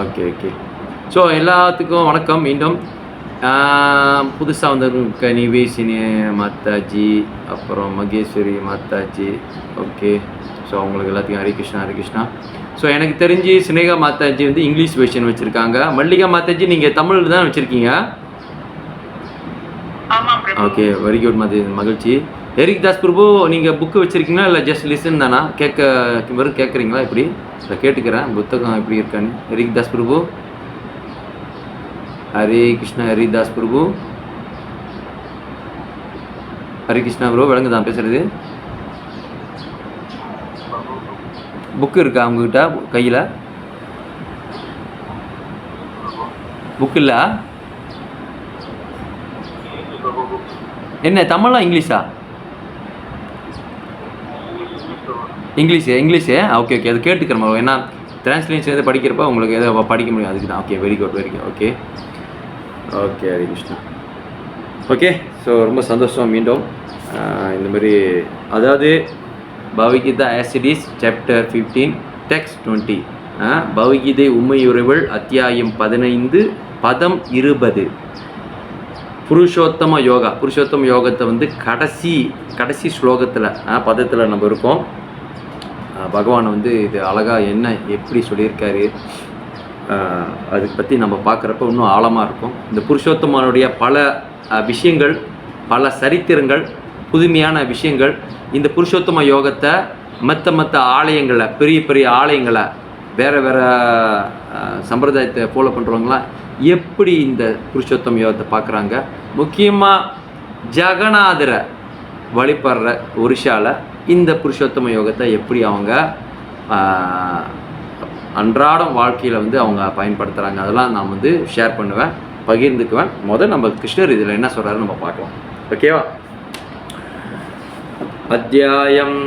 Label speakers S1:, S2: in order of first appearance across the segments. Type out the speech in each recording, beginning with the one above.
S1: Okay okay. So எல்லாத்துக்கும் வணக்கம். மீண்டும் புதுசாக வந்திருக்க நிவேஷினி மாதாஜி, அப்புறம் மகேஸ்வரி மாதாஜி. ஓகே. ஸோ அவங்களுக்கு எல்லாத்துக்கும் ஹரி கிருஷ்ணா ஹரி கிருஷ்ணா. ஸோ எனக்கு தெரிஞ்சு சினேகா மாதாஜி வந்து இங்கிலீஷ் வெர்ஷன் வச்சுருக்காங்க. மல்லிகா மாதாஜி நீங்கள் தமிழ் தான் வச்சுருக்கீங்க. ஓகே, வெரி குட் மாதாஜி, மகிழ்ச்சி. எரிக் தாஸ் பிரபு நீங்கள் புக்கு வச்சுருக்கீங்களா இல்லை ஜஸ்ட் லிசன் தானா? வெறும் கேட்குறீங்களா? இப்படி இல்லை கேட்டுக்கிறேன் புத்தகம் எப்படி இருக்கான்னு. எரிக் தாஸ் பிரபு, ஹரே கிருஷ்ணா. ஹரி தாஸ் பிரபு, ஹரி கிருஷ்ணா ப்ரோ, விளங்கு தான் பேசுகிறது. புக்கு இருக்கா உங்ககிட்ட கையில்? புக்கு இல்லை. என்ன தமிழா இங்கிலீஷா? இங்கிலீஷு. ஓகே ஓகே, அது கேட்டுக்கிறோம். ஏன்னா டிரான்ஸ்லேஷன் எதாவது படிக்கிறப்ப உங்களுக்கு எதாவது படிக்க முடியும், அதுக்கு தான். Okay, very good very good. Okay okay, Hari Krishna. Okay, so ரொம்ப சந்தோஷம். மீண்டும் இந்தமாரி, அதாவது பகவத்கீதா ஆசிடிஸ் சாப்டர் 15 டெக்ஸ்ட் 20, பகவத்கீதை உண்மையுறவல் அத்தியாயம் 15 பதம் 20, புருஷோத்தம யோகா. புருஷோத்தம யோகத்தை வந்து கடைசி ஸ்லோகத்தில் பதத்தில் நம்ம இருக்கோம். பகவான் வந்து இது அழகாக என்ன எப்படி சொல்லியிருக்காரு, அதை பற்றி நம்ம பார்க்குறப்ப இன்னும் ஆழமாக இருக்கும். இந்த புருஷோத்தமனுடைய பல விஷயங்கள், பல சரித்திரங்கள், புதுமையான விஷயங்கள், இந்த புருஷோத்தம யோகத்தை மற்ற ஆலயங்களை, பெரிய பெரிய ஆலயங்களை, வேறு சம்பிரதாயத்தை ஃபாலோ பண்ணுறவங்களாம் எப்படி இந்த புருஷோத்தம யோகத்தை பார்க்குறாங்க. முக்கியமாக ஜெகநாதரை வழிபடுற ஒரிஷாவில் இந்த புருஷோத்தம யோகத்தை எப்படி அவங்க அன்றாடம் வாழ்க்கையில் வந்து அவங்க பயன்படுத்துகிறாங்க, அதெல்லாம் நான் வந்து ஷேர் பண்ணுவேன், பகிர்ந்துக்குவேன். நம்ம கிருஷ்ணர் இதில் என்ன சொல்கிறாருன்னு நம்ம பார்க்கலாம். ஓகேவா? அத்தியாயம்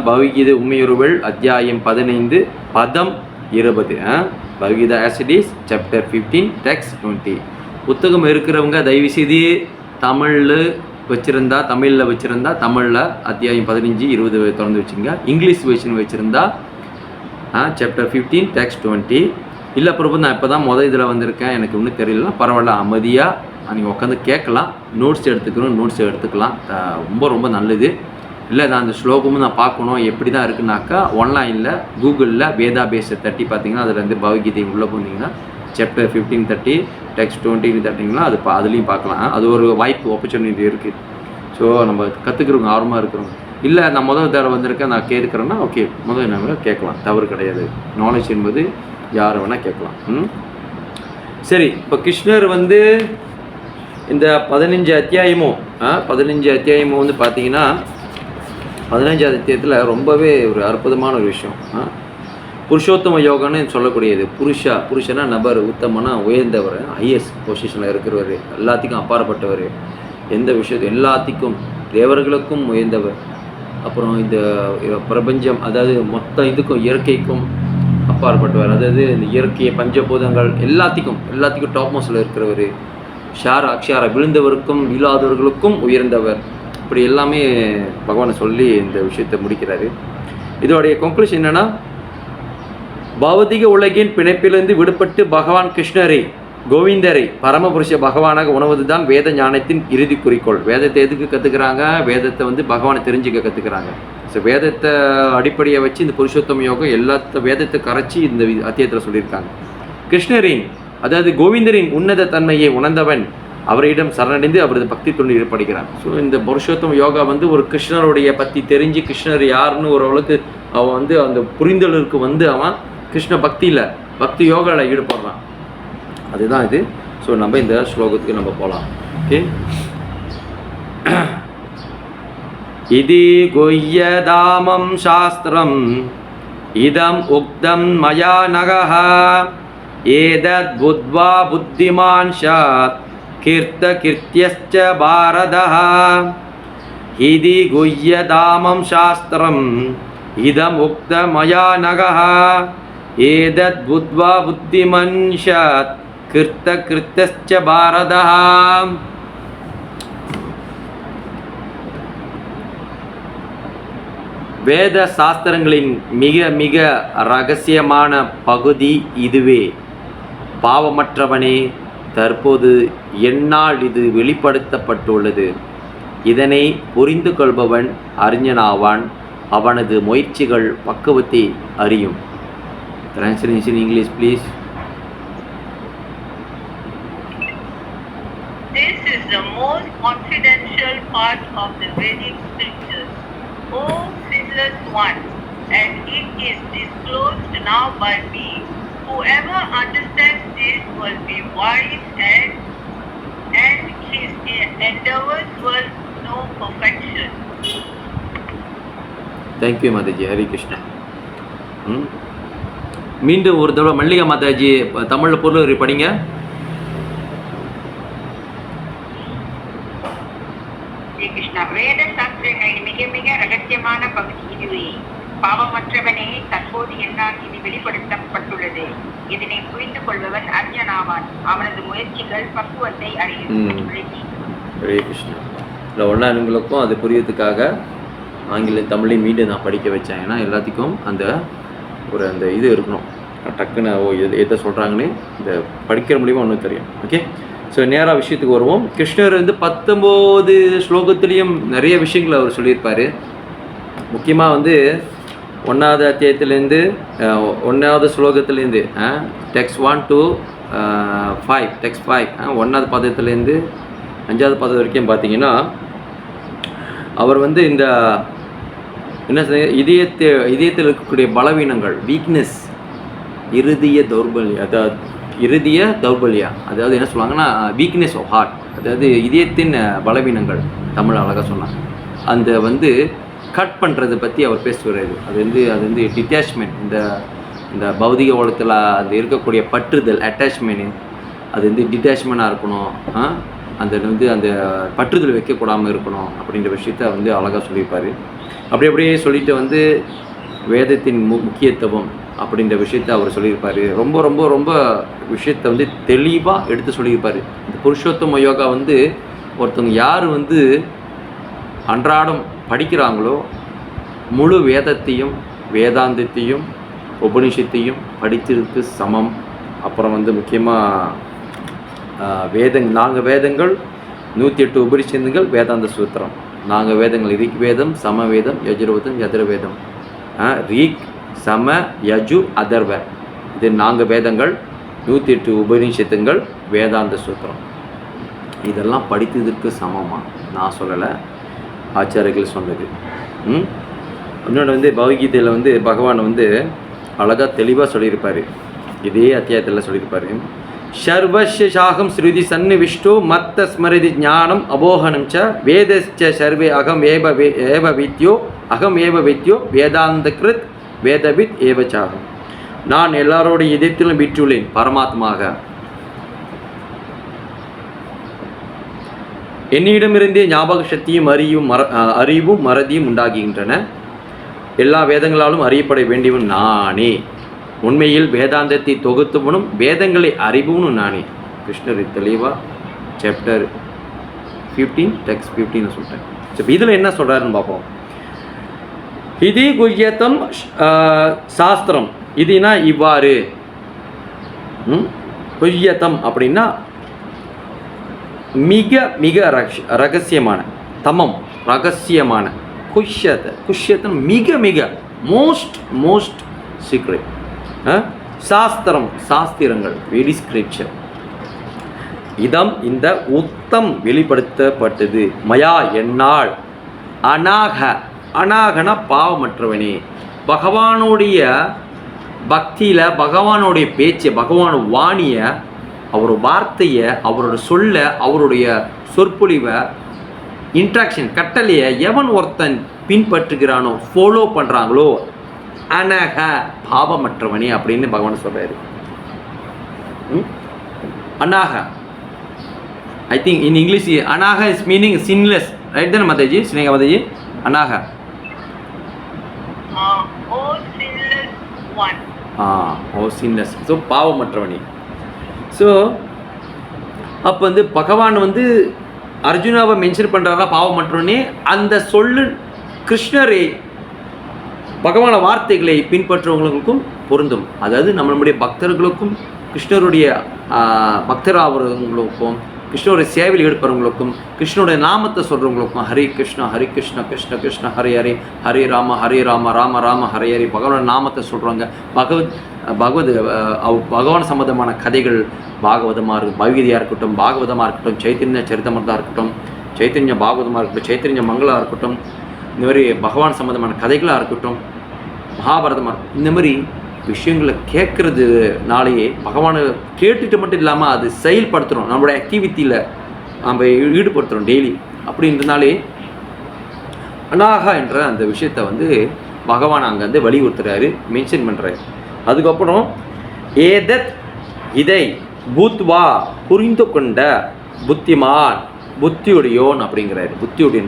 S1: பகவத்கீதை உண்மையுறவல் அத்தியாயம் 15 பதம் 20, பகவத்கீதா ஆசிடிஸ் சாப்டர் 15 டெக்ஸ்ட் 20. புத்தகம் இருக்கிறவங்க தயவுசெய்து தமிழில் வச்சுருந்தா தமிழில் அத்தியாயம் 15 20 திறந்து வச்சுங்க. இங்கிலீஷ் வெர்ஷன் வச்சுருந்தா சாப்டர் 15 டெக்ஸ்ட் 20. இல்லை பிரபு, நான் இப்போ தான் இதில் வந்திருக்கேன், எனக்கு இன்னும் தெரியலனா பரவாயில்ல, அமைதியாக நீங்கள் உட்காந்து கேட்கலாம். நோட்ஸ் எடுத்துக்கலாம். ரொம்ப நல்லது. இல்லை, நான் அந்த ஸ்லோகமும் நான் பார்க்கணும் எப்படி தான் இருக்குனாக்கா, ஆன்லைனில் கூகுளில் வேதா பேஸை தட்டி பார்த்தீங்கன்னா அதுலேருந்து பகவத்கீதை உள்ளே போனீங்கன்னா சாப்டர் 15 30 டெக்ஸ்ட் 20 தட்டிங்கன்னா அதுலேயும் பார்க்கலாம். அது ஒரு வாய்ப்பு, ஆப்பர்ச்சுனிட்டி இருக்குது. ஸோ நம்ம கற்றுக்கிறவங்க, ஆர்வமாக இருக்கிறவங்க, இல்லை நான் தடவை வந்திருக்கேன் நான் கேட்குறேன்னா ஓகே, நம்ம கேட்கலாம், தவறு கிடையாது. நாலேஜ் என்பது யார் வேணால் கேட்கலாம். சரி, இப்போ கிருஷ்ணர் வந்து இந்த 15 அத்தியாயமும் வந்து பார்த்தீங்கன்னா 15வது அத்தியாயத்தில் ரொம்பவே ஒரு அற்புதமான ஒரு விஷயம். புருஷோத்தம யோகன்னு சொல்லக்கூடியது. புருஷனா நபர், உத்தமனா உயர்ந்தவர், ஹையஸ்ட் பொசிஷனில் இருக்கிறவர், எல்லாத்துக்கும் அப்பாற்பட்டவர், எந்த விஷயத்தையும் எல்லாத்துக்கும் தேவர்களுக்கும் உயர்ந்தவர். அப்புறம் இந்த பிரபஞ்சம், அதாவது மொத்த இதுக்கும் இயற்கைக்கும் அப்பாற்பட்டவர், அதாவது இந்த இயற்கையை பஞ்சபூதங்கள் எல்லாத்துக்கும் டாப் மோஸ்டில் இருக்கிறவர், அக்ஷார விழுந்தவருக்கும் இல்லாதவர்களுக்கும் உயர்ந்தவர். இப்படி எல்லாமே பகவானை சொல்லி இந்த விஷயத்தை முடிக்கிறாரு. இதோடைய கன்க்ளூஷன் என்னென்னா, பௌதிக உலகின் பிணைப்பிலிருந்து விடுபட்டு பகவான் கிருஷ்ணரை, கோவிந்தரை, பரமபுருஷ பகவானாக உணவது தான் வேத ஞானத்தின் இறுதி குறிக்கோள். வேதத்தை எதுக்கு கற்றுக்கிறாங்க? வேதத்தை வந்து பகவானை தெரிஞ்சுக்க கற்றுக்கிறாங்க. ஸோ வேதத்தை அடிப்படையை வச்சு இந்த புருஷோத்தம யோகம் வேதத்தை கரைச்சி இந்த அத்தியாயத்தில் சொல்லியிருக்காங்க. கிருஷ்ணரின், அதாவது கோவிந்தரின் உன்னத தன்மையை உணர்ந்தவன் அவரிடம் சரணடைந்து அவரது பக்தி தொண்டு ஈடுபடுகிறான். ஸோ இந்த புருஷோத்தம யோகா வந்து ஒரு கிருஷ்ணருடைய பற்றி தெரிஞ்சு, கிருஷ்ணர் யாருன்னு ஓரளவுக்கு அவன் வந்து அந்த புரிந்தலுக்கு வந்து அவன் கிருஷ்ண பக்தி யோகாவில் ஈடுபடுறான். அதுதான் இது. ஸோ நம்ம இந்த ஸ்லோகத்துக்கு நம்ம போகலாம். ஓகே. இதி குய்யதாமம் சாஸ்திரம் இதம் உக்தம் மயா நகஹ ஏதத் புத்வா புத்திமான் சாத் கீர்த்தியஸ்ச பாரதஹ. இதி குய்யதாமம் சாஸ்திரம் இதம் உக்த மயா நகஹ ஏதத் புத்வா புத்திமான் சாத் கீர்த்தியஸ்ச பாரதஹ. வேத சாஸ்திரங்களின் மிக மிக ரகசியமான பகுதி இதுவே. பாவமற்றவனே, தற்போது என்னால் இது வெளிப்படுத்தப்பட்டுள்ளது. இதனை புரிந்து கொள்பவன் அறிஞனாவான். அவனது முயற்சிகள் பக்குவத்தை அறியும். Translation in English, please.
S2: This is the most confidential part of the Vedic scriptures, O sinless one, and it is disclosed now by me. Whoever understands this will be wise, and his endeavors will know perfection.
S1: Thank you, Mataji. Hare Krishna. மீண்டும் ஒரு தடவை மல்லிகா மாதாஜி தமிழில் பொருள் படிங்க.
S3: கிருஷ்ணா, வேத சாஸ்திரங்களின் மிக மிக ரகசியமான பகுதி இதுவே. பாவமற்றவனே, தற்போது என்னால் இது வெளிப்படுத்தப்பட்டுள்ளது. இதனை புரிந்து கொள்பவன் அறிஞனாவான். அவனது முயற்சிகள் பக்குவத்தை அறியும்.
S1: ஹரே கிருஷ்ணா. இல்லை ஒன்றாங்களுக்கும் அது புரியறதுக்காக ஆங்கிலம் தமிழையும் மீண்டும் நான் படிக்க வச்சேன். ஏன்னா எல்லாத்துக்கும் அந்த இது இருக்கணும், டக்குன்னு எதை சொல்கிறாங்கன்னு இந்த படிக்கிற மூலியமாக ஒன்றும் தெரியும். ஓகே, ஸோ நேராக விஷயத்துக்கு வருவோம். கிருஷ்ணர் 19 ஸ்லோகத்துலேயும் நிறைய விஷயங்கள் அவர் சொல்லியிருப்பார். முக்கியமாக 1வது அத்தியாயத்துலேருந்து 1வது ஸ்லோகத்துலேருந்து டெக்ஸ்ட் 1 to 5, டெக்ஸ்ட் 5, 1வது பதத்துலேருந்து 5வது பதம் வரைக்கும் பார்த்தீங்கன்னா அவர் இந்த என்ன இதயத்தில் இருக்கக்கூடிய பலவீனங்கள், வீக்னஸ், இறுதிய தௌர்பல்யா, அதாவது என்ன சொல்லுவாங்கன்னா வீக்னஸ் ஆஃப் ஹார்ட், அதாவது இதயத்தின் பலவீனங்கள், தமிழ் அழகாக சொன்னாங்க. அந்த கட் பண்ணுறதை பற்றி அவர் பேசுகிறாரு. அது டிட்டாச்மெண்ட், இந்த பௌதிக உலகத்தில் அது இருக்கக்கூடிய பற்றுதல், அட்டாச்மெண்ட், அது டிட்டாச்மெண்ட்டாக இருக்கணும். அந்த பற்றுதல் வைக்கக்கூடாமல் இருக்கணும் அப்படின்ற விஷயத்த அழகாக சொல்லியிருப்பார். அப்படியே சொல்லிட்டு வேதத்தின் முக்கியத்துவம் அப்படின்ற விஷயத்த அவர் சொல்லியிருப்பார். ரொம்ப ரொம்ப ரொம்ப விஷயத்தை தெளிவாக எடுத்து சொல்லியிருப்பார். இந்த புருஷோத்தம யோகா ஒருத்தவங்க யார் அன்றாடம் படிக்கிறாங்களோ முழு வேதத்தையும், வேதாந்தத்தையும், உபனிஷத்தையும் படித்திருக்கு சமம். அப்புறம் முக்கியமாக நாங்கள் வேதங்கள் 108 உபனிஷத்துகள், வேதாந்த சூத்திரம். நாங்கள் வேதங்கள் ரிக் வேதம், சமவேதம், யஜுர்வேதம், யதர்வேதம். ரிக், சம, யஜு, அதர்வ, இது நாங்கள் வேதங்கள், 108 உபனிஷத்துங்கள், வேதாந்த சூத்திரம். இதெல்லாம் படித்ததற்கு சமமாக நான் சொல்லலை, ஆச்சாரியர்கள் சொன்னது. இன்னொன்று பகவத்கீதையில் பகவான் அழகாக தெளிவாக சொல்லியிருப்பார். இதே அத்தியாயத்தில் சொல்லியிருப்பார். சர்வஸ்ய சாகம் ஸ்ருதி சன்னிவிஷ்டோ மத்த ஸ்மரிதி ஞானம் அபோகனம் ச வேதஸ்ச சர்வே அகம் ஏவ வித்யோ வேதாந்த கிருத் வேதவித் ஏவச்சாகம். நான் எல்லாரோடைய இதயத்திலும் விற்றுள்ளேன் பரமாத்மாக. என்னிடமிருந்தே ஞாபக சக்தியும் அறிவும் மறதியும் உண்டாகின்றன. எல்லா வேதங்களாலும் அறியப்பட வேண்டியவன் நானே. உண்மையில் வேதாந்தத்தை தொகுத்துவனும் வேதங்களை அறிவுவனும் நானே. கிருஷ்ணர் தெளிவாக சாப்டர் 15 டெக்ஸ்ட் 15 சொல்லிட்டேன். இப்போ இதில் என்ன சொல்கிறாருன்னு பார்ப்போம். இது குஹ்யதம் சாஸ்திரம். இதுனா இவ்வாறு. குஹ்யதம் அப்படின்னா மிக மிக ரகசியமான, தமம் ரகசியமான, குஷ்யத்தம் மிக மிக மோஸ்ட் சீக்ரெட். சாஸ்திரம், சாஸ்திரங்கள், வெரி ஸ்கிரிப்சர். இந்த உத்தம் வெளிப்படுத்தப்பட்டது மயா என்னால். அனாகன பாவமற்றவனே. பகவானுடைய பக்தியில், பகவானுடைய பேச்சை, பகவான் வாணியை, அவர் வார்த்தையை, அவரோட சொல்ல, அவருடைய சொற்பொழிவை, இன்ட்ராக்ஷன், கட்டளையை எவன் ஒருத்தன் பின்பற்றுகிறானோ, ஃபாலோ பண்ணுறாங்களோ, அனக பாவமற்றவனே அப்படின்னு பகவான் சொல்கிறாரு. அனாக, ஐ திங்க் இன் இங்கிலீஷ் அனாக இஸ் மீனிங் சின்லெஸ், ரைட் தானே மாதாஜி? ஸ்னேகா மாதாஜி, அனாக சின்லெஸ். ஸோ பாவமற்றவனே. ஸோ அப்போ பகவான் அர்ஜுனாவை மென்ஷன் பண்ணுறாரா பாவமற்றவனே. அந்த சொல்லு கிருஷ்ணரே பகவான வார்த்தைகளை பின்பற்றுவங்களுக்கும் பொருந்தும். அதாவது நம்மளுடைய பக்தர்களுக்கும் கிருஷ்ணருடைய பக்தராகிறவங்களுக்கும், கிருஷ்ணருடைய சேவையில் ஈடுபடுறவங்களுக்கும், கிருஷ்ணனுடைய நாமத்தை சொல்கிறவங்களுக்கும் ஹரி கிருஷ்ணா கிருஷ்ண கிருஷ்ண ஹரி ஹரி, ஹரி ராம ராம ராம ஹரி ஹரி, பகவானோட நாமத்தை சொல்கிறவங்க, பகவான் சம்பந்தமான கதைகள் பாகவதமாக இருக்கும், பகவதியாக இருக்கட்டும், பாகவதமாக இருக்கட்டும், சைத்தன்ய சரிதமர்தாக இருக்கட்டும், சைத்தன்ய பாகவதமாக இருக்கட்டும், சைத்தன்ய மங்களாக இருக்கட்டும், இந்த மாதிரி பகவான் சம்பந்தமான கதைகளாக இருக்கட்டும், மகாபாரதமாக இருக்கட்டும், இந்த மாதிரி விஷயங்களை கேட்குறதுனாலேயே பகவானை கேட்டுட்டு மட்டும் இல்லாமல் அது செயல்படுத்துகிறோம், நம்மளோட ஆக்டிவிட்டியில் நம்ம ஈடுபடுத்துகிறோம் டெய்லி. அப்படின்றதுனாலே அனாகா என்ற அந்த விஷயத்தை வந்து பகவான் அங்கே வந்து வலியுறுத்துறாரு, மென்ஷன் பண்ணுறாரு. அதுக்கப்புறம் ஏதத் இதை பூத்வா புரிந்து கொண்ட புத்திமான், புத்தியுடையோன் அப்படிங்கிறாரு.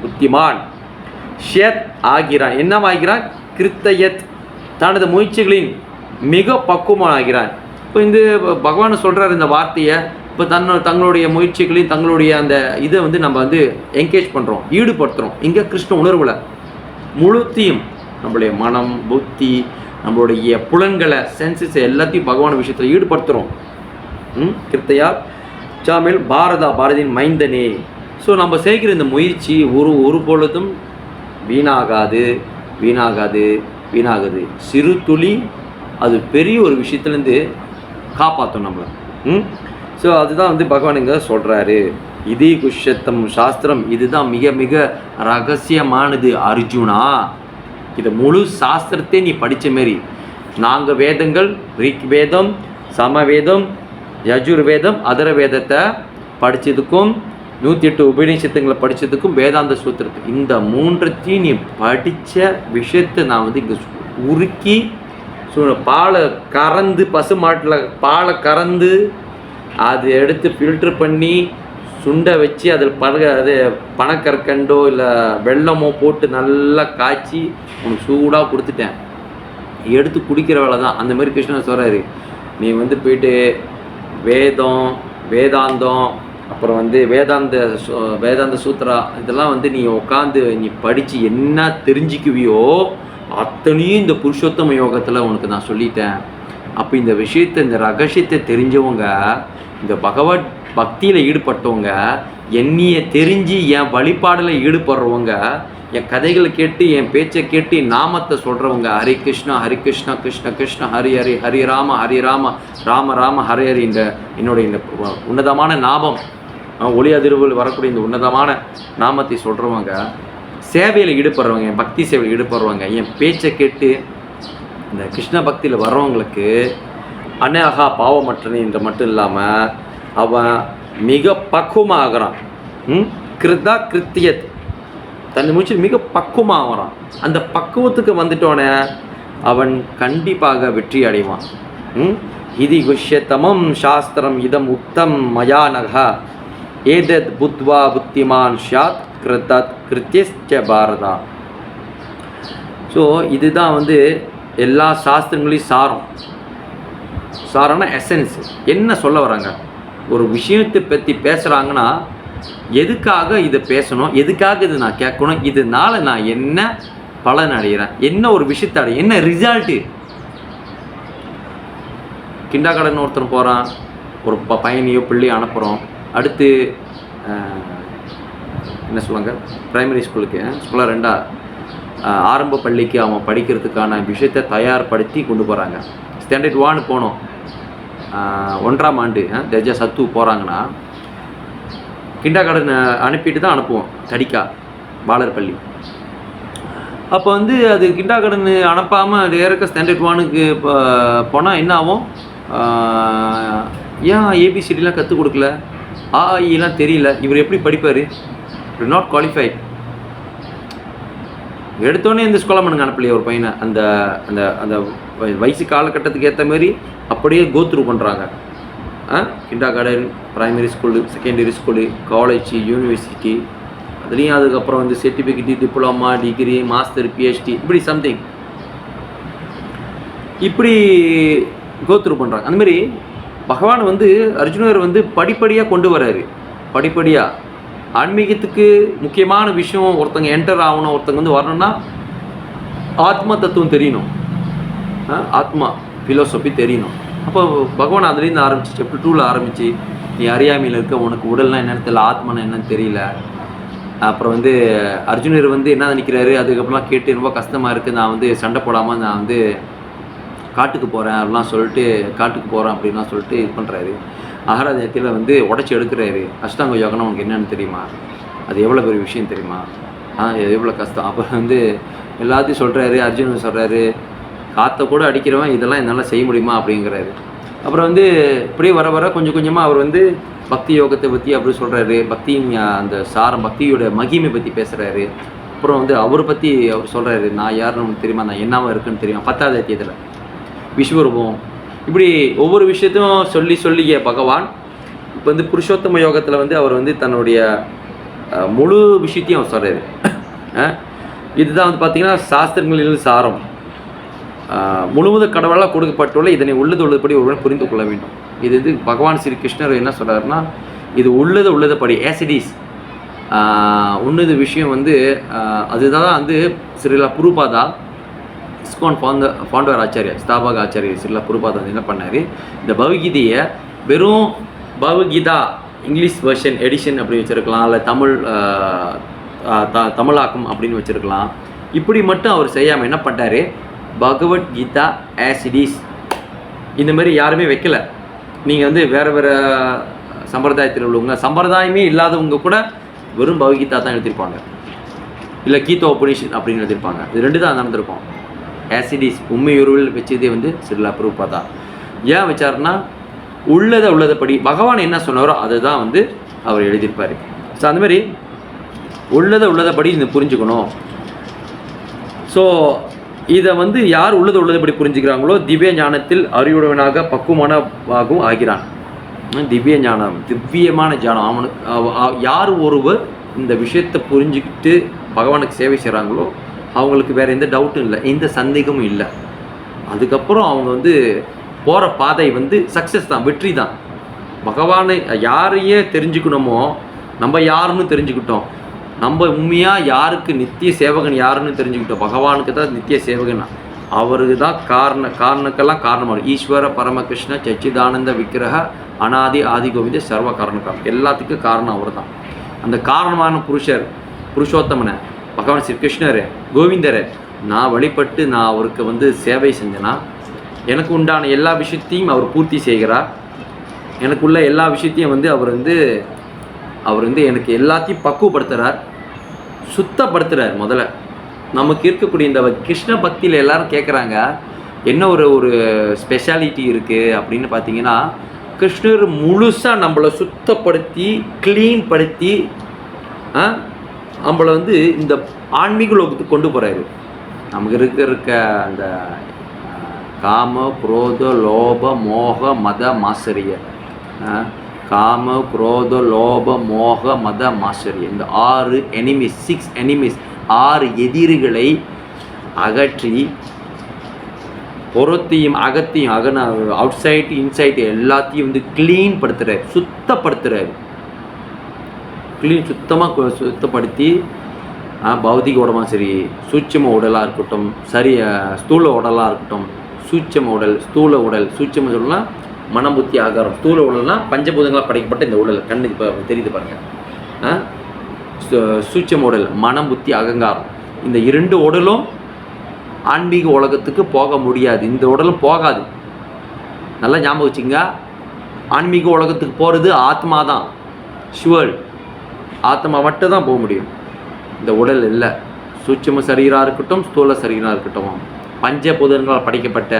S1: புத்திமான் ஷேத் ஆகிறான், என்னவாகிறான்? கிருத்தயத், தனது முயற்சிகளின் மிக பக்குவமாகிறான். இப்போ இந்த பகவான் சொல்கிறார் இந்த வார்த்தையை. இப்போ தங்களுடைய முயற்சிகளையும் தங்களுடைய அந்த இதை வந்து நம்ம வந்து என்கரேஜ் பண்ணுறோம், ஈடுபடுத்துகிறோம். இங்கே கிருஷ்ண உணர்வில் முழுத்தையும் நம்மளுடைய மனம், புத்தி, நம்மளுடைய புலன்களை, சென்சஸ் எல்லாத்தையும் பகவான் விஷயத்தில் ஈடுபடுத்துகிறோம். கிருத்தையா சாமில் பாரதியின் மைந்தனே. ஸோ நம்ம செய்கிற இந்த முயற்சி ஒரு பொழுதும் வீணாகாது. சிறு துளி அது பெரிய ஒரு விஷயத்துலேருந்து காப்பாற்றும் நம்மளை. ஸோ அதுதான் வந்து பகவான் இங்கே சொல்கிறாரு. இதி குஷத்தம் சாஸ்திரம், இதுதான் மிக மிக ரகசியமானது அர்ஜுனா. இதை முழு சாஸ்திரத்தை நீ படித்த மாரி, நாங்கள் வேதங்கள், ரிக் வேதம், சமவேதம், யஜுர்வேதம், அதர வேதத்தை படித்ததுக்கும் 108 உபநிஷத்துங்களை படித்ததுக்கும் வேதாந்த சூத்திரத்துக்கு, இந்த மூன்றத்தையும் நீ படித்த விஷயத்தை நான் வந்து இங்கே உருக்கி பாலை கறந்து, பசுமாட்டில் பாலை கறந்து அதை எடுத்து ஃபில்ட்ரு பண்ணி சுண்டை வச்சு அதில் அது பனக்கற்கண்டோ இல்லை வெள்ளமோ போட்டு நல்லா காய்ச்சி உனக்கு சூடாக கொடுத்துட்டேன், எடுத்து குடிக்கிற வேலை தான். அந்த மாதிரி கிருஷ்ணன் சொல்கிறாரு, நீ வந்து போயிட்டு வேதாந்தம், அப்புறம் வந்து வேதாந்த சூத்ரா, இதெல்லாம் வந்து நீ உட்காந்து நீ படித்து என்ன தெரிஞ்சிக்குவியோ அத்தனையும் இந்த புருஷோத்தம யோகத்தில் உனக்கு நான் சொல்லிட்டேன். அப்போ இந்த விஷயத்தை, இந்த ரகசியத்தை தெரிஞ்சவங்க, இந்த பகவத் பக்தியில் ஈடுபட்டவங்க, என்னைய தெரிஞ்சு என் வழிபாடில் ஈடுபடுறவங்க, என் கதைகளை கேட்டு என் பேச்சை கேட்டு நாமத்தை சொல்கிறவங்க, ஹரி கிருஷ்ணா கிருஷ்ண கிருஷ்ண ஹரி ஹரி, ஹரி ராம ராம ராம ஹரி ஹரி, இந்த என்னுடைய இந்த உன்னதமான நாமம், ஒளி அதிர்வுகள் வரக்கூடிய இந்த உன்னதமான நாமத்தை சொல்கிறவங்க, சேவையில் ஈடுபடுறவங்க, என் பக்தி சேவையில் ஈடுபடுறவங்க, என் பேச்சை கேட்டு இந்த கிருஷ்ண பக்தியில் வர்றவங்களுக்கு அனேகா பாவமற்றனே என்று மட்டும் இல்லாமல் அவன் மிக பக்குவமாக ஆகிறான். கிருத்தியத், தன்னை முடிச்சு மிக பக்குவமாக ஆகிறான். அந்த பக்குவத்துக்கு வந்துட்டோன்னே அவன் கண்டிப்பாக வெற்றி அடைவான். இதி குஷ்யத்தமம் சாஸ்திரம் இதம் உக்தம் மயா நகா ஏதத் புத்வா புத்திமான் ஷாத் கிருத்தத் கிருத்தியஸ்ச பாரதா. ஸோ இதுதான் வந்து எல்லா சாஸ்திரங்களையும் சாரம்னா எசன்ஸ். என்ன சொல்ல வராங்க? ஒரு விஷயத்தை பற்றி பேசுகிறாங்கன்னா எதுக்காக இதை பேசணும், எதுக்காக இது நான் கேட்கணும், இதனால் நான் என்ன பலன் அடைகிறேன், என்ன ஒரு விஷயத்தை அடைய, என்ன ரிசல்ட்டு. கிண்டாக்கடன் ஒருத்தர் போகிறான், ஒரு பையனையோ பிள்ளையோ அனுப்புகிறோம், அடுத்து என்ன சொல்லுவாங்க, ப்ரைமரி ஸ்கூலாக 2 ஆரம்ப பள்ளிக்கு அவன் படிக்கிறதுக்கான விஷயத்தை தயார்படுத்தி கொண்டு போகிறாங்க. ஸ்டாண்டர்ட் 1 போனோம், 1ஆம் ஆண்டு தேஜா சத்து போகிறாங்கன்னா கிண்டாக்கடன் அனுப்பிட்டு தான் அனுப்புவோம், தடிக்கா பாலர் பள்ளி. அப்போ வந்து அது கிண்டாக்கடன் அனுப்பாமல் டேரக்டாக ஸ்டாண்டர்ட் 1க்கு போனால் என்ன ஆகும்? ஏன் ஏபிசிடிலாம் கற்றுக் கொடுக்கல, ஆஇலாம் தெரியல, இவர் எப்படி படிப்பார், நாட் குவாலிஃபைட். எடுத்தோடனே இந்த ஸ்காலமனுக்கு அனுப்பலையே ஒரு பையனை, அந்த அந்த அந்த வயசு காலகட்டத்துக்கு ஏற்ற மாதிரி அப்படியே கோத்ரூ பண்ணுறாங்க. Kindergarten, primary school, secondary school, college, university, அதுலேயும் அதுக்கப்புறம் வந்து certificate, diploma, degree, master, PhD, இப்படி சம்திங் இப்படி கோத்ரூ பண்ணுறாங்க. அந்தமாரி பகவான் வந்து அர்ஜுனர் வந்து படிப்படியாக கொண்டு வர்றாரு. படிப்படியாக ஆன்மீகத்துக்கு முக்கியமான விஷயம், ஒருத்தங்க என்டர் ஆகணும், ஒருத்தங்க வந்து வரணும்னா ஆத்ம தத்துவம் தெரியணும், ஆத்மா ஃபிலோசபி தெரியணும். அப்போ பகவான் அதுலேருந்து ஆரம்பிச்சு சாப்டர் 2ல் ஆரம்பித்து நீ அறியாமையில் இருக்க, உனக்கு உடல்னால் என்னென்னு தெரியல, ஆத்மனா என்னன்னு தெரியல. அப்புறம் வந்து அர்ஜுனர் வந்து என்ன நினைக்கிறாரு, அதுக்கப்புறம்லாம் கேட்டு ரொம்ப கஷ்டமாக இருக்குது, நான் வந்து சண்டை போடாமல் நான் வந்து காட்டுக்கு போகிறேன் அப்படிலாம் சொல்லிட்டு காட்டுக்கு போகிறேன் அப்படின்லாம் சொல்லிட்டு இது பண்ணுறாரு. அகராதியத்தில் வந்து உடச்சி எடுக்கிறாரு. அஷ்டாங்க யோகம்னா உனக்கு என்னென்னு தெரியுமா, அது எவ்வளோ பெரிய விஷயம் தெரியுமா, எவ்வளோ கஷ்டம். அப்புறம் வந்து எல்லாத்தையும் சொல்கிறாரு. அர்ஜுனன் சொல்கிறாரு, காற்றை கூட அடிக்கிறவன் இதெல்லாம் என்னால் செய்ய முடியுமா அப்படிங்கிறாரு. அப்புறம் வந்து இப்படியே வர வர கொஞ்சம் கொஞ்சமாக அவர் வந்து பக்தி யோகத்தை பற்றி அப்படி சொல்கிறாரு. பக்தியின் அந்த சாரம், பக்தியோட மகிமை பற்றி பேசுகிறாரு. அப்புறம் வந்து அவரை பற்றி அவர் சொல்கிறாரு, நான் யாருன்னு உனக்கு தெரியுமா, நான் என்னவா இருக்குன்னு தெரியுமா, 10வது அத்தியாயத்தில் விஸ்வரூபம். இப்படி ஒவ்வொரு விஷயத்தையும் சொல்லி சொல்லிய பகவான் இப்போ வந்து புருஷோத்தம யோகத்தில் வந்து அவர் வந்து தன்னுடைய முழு விஷயத்தையும் அவர் சொல்கிறாரு. இதுதான் வந்து பார்த்திங்கன்னா சாஸ்திரங்களில் சாரம். முழுவத கடவுளாக கொடுக்கப்பட்டுள்ள இதனை உள்ளதுபடி ஒருவன் புரிந்து கொள்ள வேண்டும். இது வந்து பகவான் ஸ்ரீ கிருஷ்ணர் என்ன சொல்கிறாருன்னா, இது உள்ளதுபடி ஆசிடிஸ் உன்னது விஷயம் வந்து அதுதான் வந்து ஸ்ரீலா புருபாதா இஸ்கான் ஃபாண்டவர் ஆச்சாரியா, ஸ்தாபக ஆச்சாரியா ஸ்ரீலா புருபாதா வந்து என்ன பண்ணார், இந்த பகவத்கீதையை வெறும் பகவத்கீதா இங்கிலீஷ் வெர்ஷன் எடிஷன் அப்படி வச்சுருக்கலாம், இல்லை தமிழாக்கம் அப்படின்னு வச்சுருக்கலாம். இப்படி மட்டும் அவர் செய்யாமல் என்ன பண்ணிட்டார், பகவத்கீதா ஆசிடிஸ் இந்த மாதிரி யாருமே வைக்கல. நீங்கள் வந்து வேறு சம்பிரதாயத்தில் உள்ளவங்க, சம்பிரதாயமே இல்லாதவங்க கூட வெறும் பகவத்கீதா தான் எழுதியிருப்பாங்க, இல்லை கீதா உபனிஷத் அப்படின்னு எழுதியிருப்பாங்க. இது 2 தான் நடந்திருக்கும். ஆசிடிஸ் உண்மையுருவில் வச்சதே வந்து ஸ்ரீலா பிரபுபாதா. ஏன் வச்சாருன்னா, உள்ளதபடி பகவான் என்ன சொன்னாரோ அதை தான் வந்து அவர் எழுதியிருப்பார். ஸோ அந்த மாதிரி உள்ளதபடி இந்த புரிஞ்சுக்கணும். ஸோ இதை வந்து யார் உள்ளதபடி புரிஞ்சுக்கிறாங்களோ திவ்ய ஞானத்தில் அறிவுடையவனாக பக்குவமானவாகவும் ஆகிறான். திவ்ய ஞானம், திவ்யமான ஞானம். அவனுக்கு யார் ஒருவர் இந்த விஷயத்தை புரிஞ்சுக்கிட்டு பகவானுக்கு சேவை செய்கிறாங்களோ அவங்களுக்கு வேறு எந்த டவுட்டும் இல்லை, எந்த சந்தேகமும் இல்லை. அதுக்கப்புறம் அவங்க வந்து போகிற பாதை வந்து சக்ஸஸ் தான், வெற்றி தான். பகவானை யாரையே தெரிஞ்சுக்கணுமோ நம்ம யாருன்னு தெரிஞ்சுக்கிட்டோம், நம்ம உண்மையாக யாருக்கு நித்திய சேவகன் யாருன்னு தெரிஞ்சுக்கிட்டோம், பகவானுக்கு தான் நித்திய சேவகன், அவருக்கு தான் காரணக்கெல்லாம் காரணமாக ஈஸ்வர பரமகிருஷ்ண சச்சிதானந்த விக்கிரக அனாதி ஆதி கோவிந்த சர்வ காரணம், எல்லாத்துக்கும் காரணம் அவர் தான். அந்த காரணமான புருஷோத்தமனை பகவான் ஸ்ரீ கிருஷ்ணர் கோவிந்தரை நான் வழிபட்டு நான் அவருக்கு வந்து சேவை செஞ்சேன்னா எனக்கு உண்டான எல்லா விஷயத்தையும் அவர் பூர்த்தி செய்கிறார். எனக்குள்ள எல்லா விஷயத்தையும் வந்து அவர் வந்து எனக்கு எல்லாத்தையும் பக்குவப்படுத்துகிறார், சுத்தப்படுத்துகிறார். முதல்ல நமக்கு இருக்கக்கூடிய இந்த கிருஷ்ண பக்தியில் எல்லாரும் கேட்குறாங்க, என்ன ஒரு ஸ்பெஷாலிட்டி இருக்குது அப்படின்னு பார்த்தீங்கன்னா, கிருஷ்ணர் முழுசாக நம்மளை சுத்தப்படுத்தி க்ளீன் படுத்தி நம்மளை வந்து இந்த ஆன்மீக லோகத்துக்கு கொண்டு போகிறாரு. நமக்கு இருக்க அந்த காம குரோத லோப மோக மத மாசரிய, காம குரோத லோப மோக மத மாசரிய, இந்த 6 எனிமிஸ், 6 எனிமிஸ், 6 எதிரிகளை அகற்றி புறத்தையும் அகத்தையும் அவுட் சைடு இன்சைடு எல்லாத்தையும் வந்து க்ளீன் படுத்துகிறார், சுத்தப்படுத்துகிறார். சுத்தமாக சுத்தப்படுத்தி பௌதிக உடமாக சரி, சூட்சம உடலாக இருக்கட்டும், சரி ஸ்தூல உடலாக இருக்கட்டும், சூட்சம உடல், ஸ்தூல உடல், சூட்சம சொல்லலாம் மனம் புத்தி ஆகாரம், ஸ்தூல உடல்னால் பஞ்சபூதங்களாக படைக்கப்பட்ட இந்த உடல், கண்ணு இப்போ தெரியுது பாருங்கள். சூட்சம உடல், மனம் புத்தி அகங்காரம், இந்த 2 உடலும் ஆன்மீக உலகத்துக்கு போக முடியாது, இந்த உடலும் போகாது. நல்லா ஞாபகம் வச்சுங்க, ஆன்மீக உலகத்துக்கு போகிறது ஆத்மா தான், ஷுவர் ஆத்மா மட்டும் தான் போக முடியும், இந்த உடல் இல்லை. சூட்சம சரீராக இருக்கட்டும், ஸ்தூல சரீராக இருக்கட்டும், பஞ்சபூதங்களால் படைக்கப்பட்ட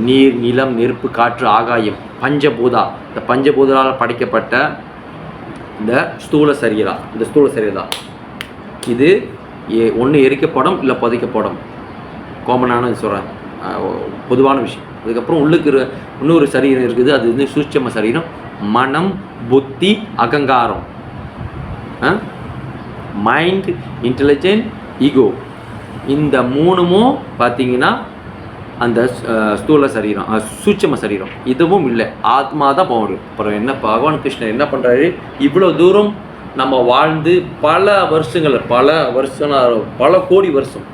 S1: நீர், நிலம், நெருப்பு, காற்று, ஆகாயம், பஞ்சபூதா, இந்த பஞ்சபூதங்களால் படைக்கப்பட்ட இந்த ஸ்தூல சரீரா, இந்த ஸ்தூல சரீரா இது ஒன்று எரிக்கப்படும் இல்லை புதைக்கப்படும், காமனான சொல்கிறேன், பொதுவான விஷயம். அதுக்கப்புறம் உள்ளுக்கு இன்னொரு சரீரம் இருக்குது, அது வந்து சூட்சம சரீரம், மனம் புத்தி அகங்காரம், மைண்ட் இன்டெலிஜென்ட் ஈகோ, இந்த 3மும் பார்த்தீங்கன்னா அந்த ஸ்தூல சரீரம், சூட்சம சரீரம், இதுவும் இல்லை, ஆத்மா தான் போக முடியும். அப்புறம் என்ன பகவான் கிருஷ்ணர் என்ன பண்ணுறாரு, இவ்வளோ தூரம் நம்ம வாழ்ந்து பல வருஷங்கள், பல கோடி வருஷம்,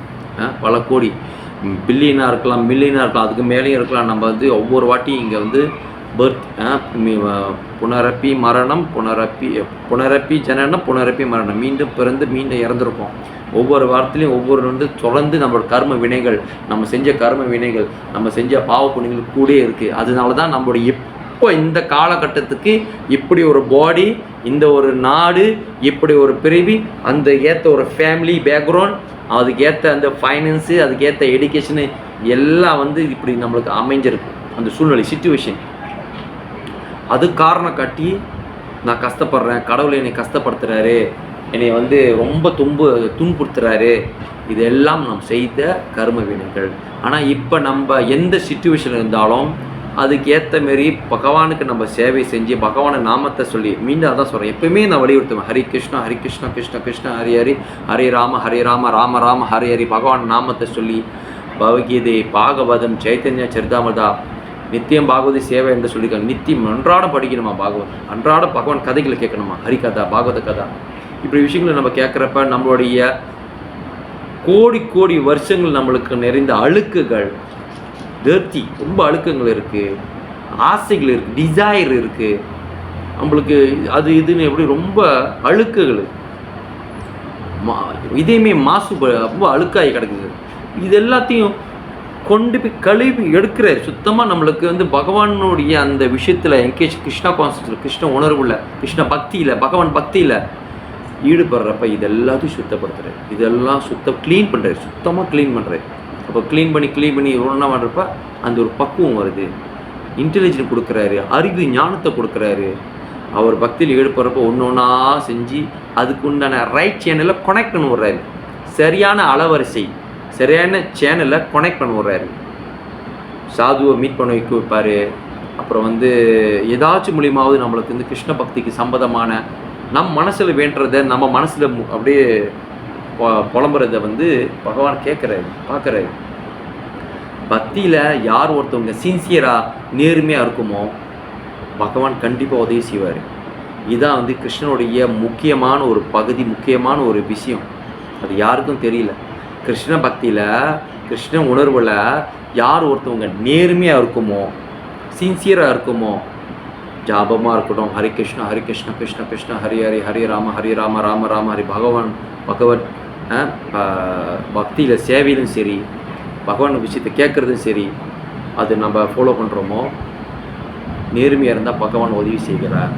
S1: பல கோடி பில்லியனாக இருக்கலாம், மில்லியனாக இருக்கலாம், அதுக்கு மேலேயும் இருக்கலாம். நம்ம வந்து ஒவ்வொரு வாட்டியும் இங்கே வந்து பர்த் புனரப்பி மரணம், புனரப்பி ஜனனம், புனரப்பி மரணம், மீண்டும் பிறந்து மீண்டும் இறந்துருப்போம். ஒவ்வொரு வாரத்துலையும் ஒவ்வொரு வந்து தொடர்ந்து நம்மளோட கர்ம வினைகள், நம்ம செஞ்ச கர்ம வினைகள், நம்ம செஞ்ச பாவ புண்ணியங்கள் கூட இருக்குது. அதனால தான் நம்மளுடைய இப்போ இந்த காலகட்டத்துக்கு இப்படி ஒரு பாடி, இந்த ஒரு நாடு, இப்படி ஒரு பிறவி, அந்த ஏற்ற ஒரு ஃபேமிலி பேக்ரவுண்ட், அதுக்கேற்ற அந்த ஃபைனான்ஸு, அதுக்கேற்ற எடுகேஷனு எல்லாம் வந்து இப்படி நம்மளுக்கு அமைஞ்சிருக்கு. அந்த சூழ்நிலை சிச்சுவேஷன் அது காரணம் காட்டி நான் கஷ்டப்படுறேன், கடவுளை என்னை கஷ்டப்படுத்துகிறாரு, என்னை வந்து ரொம்ப துன்புறுத்துறாரு. இதெல்லாம் நாம் செய்த கர்ம வினைகள். ஆனால் இப்போ நம்ம எந்த சிச்சுவேஷன் இருந்தாலும் அதுக்கு ஏற்ற மாரி பகவானுக்கு நம்ம சேவை செஞ்சு பகவானை நாமத்தை சொல்லி, மீண்டும் அதான் சொல்கிறேன், எப்பயுமே நான் வலியுறுத்துவேன், ஹரி கிருஷ்ணா ஹரி கிருஷ்ணா கிருஷ்ண கிருஷ்ண ஹரி ஹரி, ஹரே ராம ராம ராம ஹரி ஹரி, பகவான் நாமத்தை சொல்லி பகவத்கீதை, பாகவதம், சைத்தன்ய சரிதாமதா, நித்தியம் பாகவதி சேவை என்று சொல்லியிருக்காங்க. நித்தியம் அன்றாடம் படிக்கணுமா பாகவத், அன்றாடம் பகவான் கதைகளை கேட்கணுமா, ஹரிகதா, பாகவத கதா, இப்படி விஷயங்களை நம்ம கேட்குறப்ப நம்மளுடைய கோடி வருஷங்கள் நம்மளுக்கு நிறைந்த அழுக்குகள், டர்த்தி, ரொம்ப அழுக்கங்கள் இருக்குது, ஆசைகள் இருக்குது, டிசைர் இருக்குது, நம்மளுக்கு அது இதுன்னு எப்படி ரொம்ப அழுக்குகள், இதையுமே ரொம்ப அழுக்காகி கிடக்குது. இது எல்லாத்தையும் கொண்டு போய் கழுவி எடுக்கிறார் சுத்தமாக. நம்மளுக்கு வந்து பகவானுடைய அந்த விஷயத்தில் என்கேஜ், கிருஷ்ணா கான்செப்டில், கிருஷ்ண உணர்வில், கிருஷ்ண பக்தியில், பகவான் பக்தியில் ஈடுபடுறப்ப இது எல்லாத்தையும் சுத்தப்படுத்துறாரு, இதெல்லாம் க்ளீன் பண்ணுறாரு, சுத்தமாக க்ளீன் பண்ணுறாரு. அப்போ க்ளீன் பண்ணி ஒன்றா பண்ணுறப்ப அந்த ஒரு பக்குவம் வருது, இன்டெலிஜென்ட் கொடுக்குறாரு, அறிவு ஞானத்தை கொடுக்குறாரு. அவர் பக்தியில் ஈடுபடுறப்ப ஒன்று ஒன்றா செஞ்சு அதுக்கு உண்டான ரைட் சேனலில் கனெக்ட் பண்ணி விட்றாரு, சரியான அலவரிசை, சரியான சேனலில் கனெக்ட் பண்ணி விட்றாரு. சாதுவை மீட் பண்ண வைப்பார். அப்புறம் வந்து ஏதாச்சும் மூலியமாவது நம்மளுக்கு வந்து கிருஷ்ண பக்திக்கு சம்பந்தமான நம் மனசில் வேண்டுறதை, நம்ம மனசில் அப்படியே புலம்புறதை வந்து பகவான் கேட்குறாரு, பார்க்குறாரு. பக்தியில் யார் ஒருத்தவங்க சின்சியராக நேர்மையாக இருக்குமோ பகவான் கண்டிப்பாக உதவி செய்வார். இதுதான் வந்து கிருஷ்ணனுடைய முக்கியமான ஒரு பகுதி, முக்கியமான ஒரு விஷயம். அது யாருக்கும் தெரியல. கிருஷ்ண பக்தியில், கிருஷ்ண உணர்வில் யார் ஒருத்தவங்க நேர்மையாக இருக்குமோ, சின்சியராக இருக்குமோ, ஜாபமாக இருக்கட்டும், ஹரி கிருஷ்ணா ஹரி கிருஷ்ணா கிருஷ்ண கிருஷ்ண ஹரி ஹரி, ஹரி ராம ராம ராம ஹரி, பகவத் பக்தியில் சேவையிலும் சரி, பகவான் விஷயத்தை கேட்குறதும் சரி, அது நம்ம ஃபாலோ பண்ணுறோமோ, நேர்மையாக இருந்தால் பகவான் உதவி செய்கிறார்.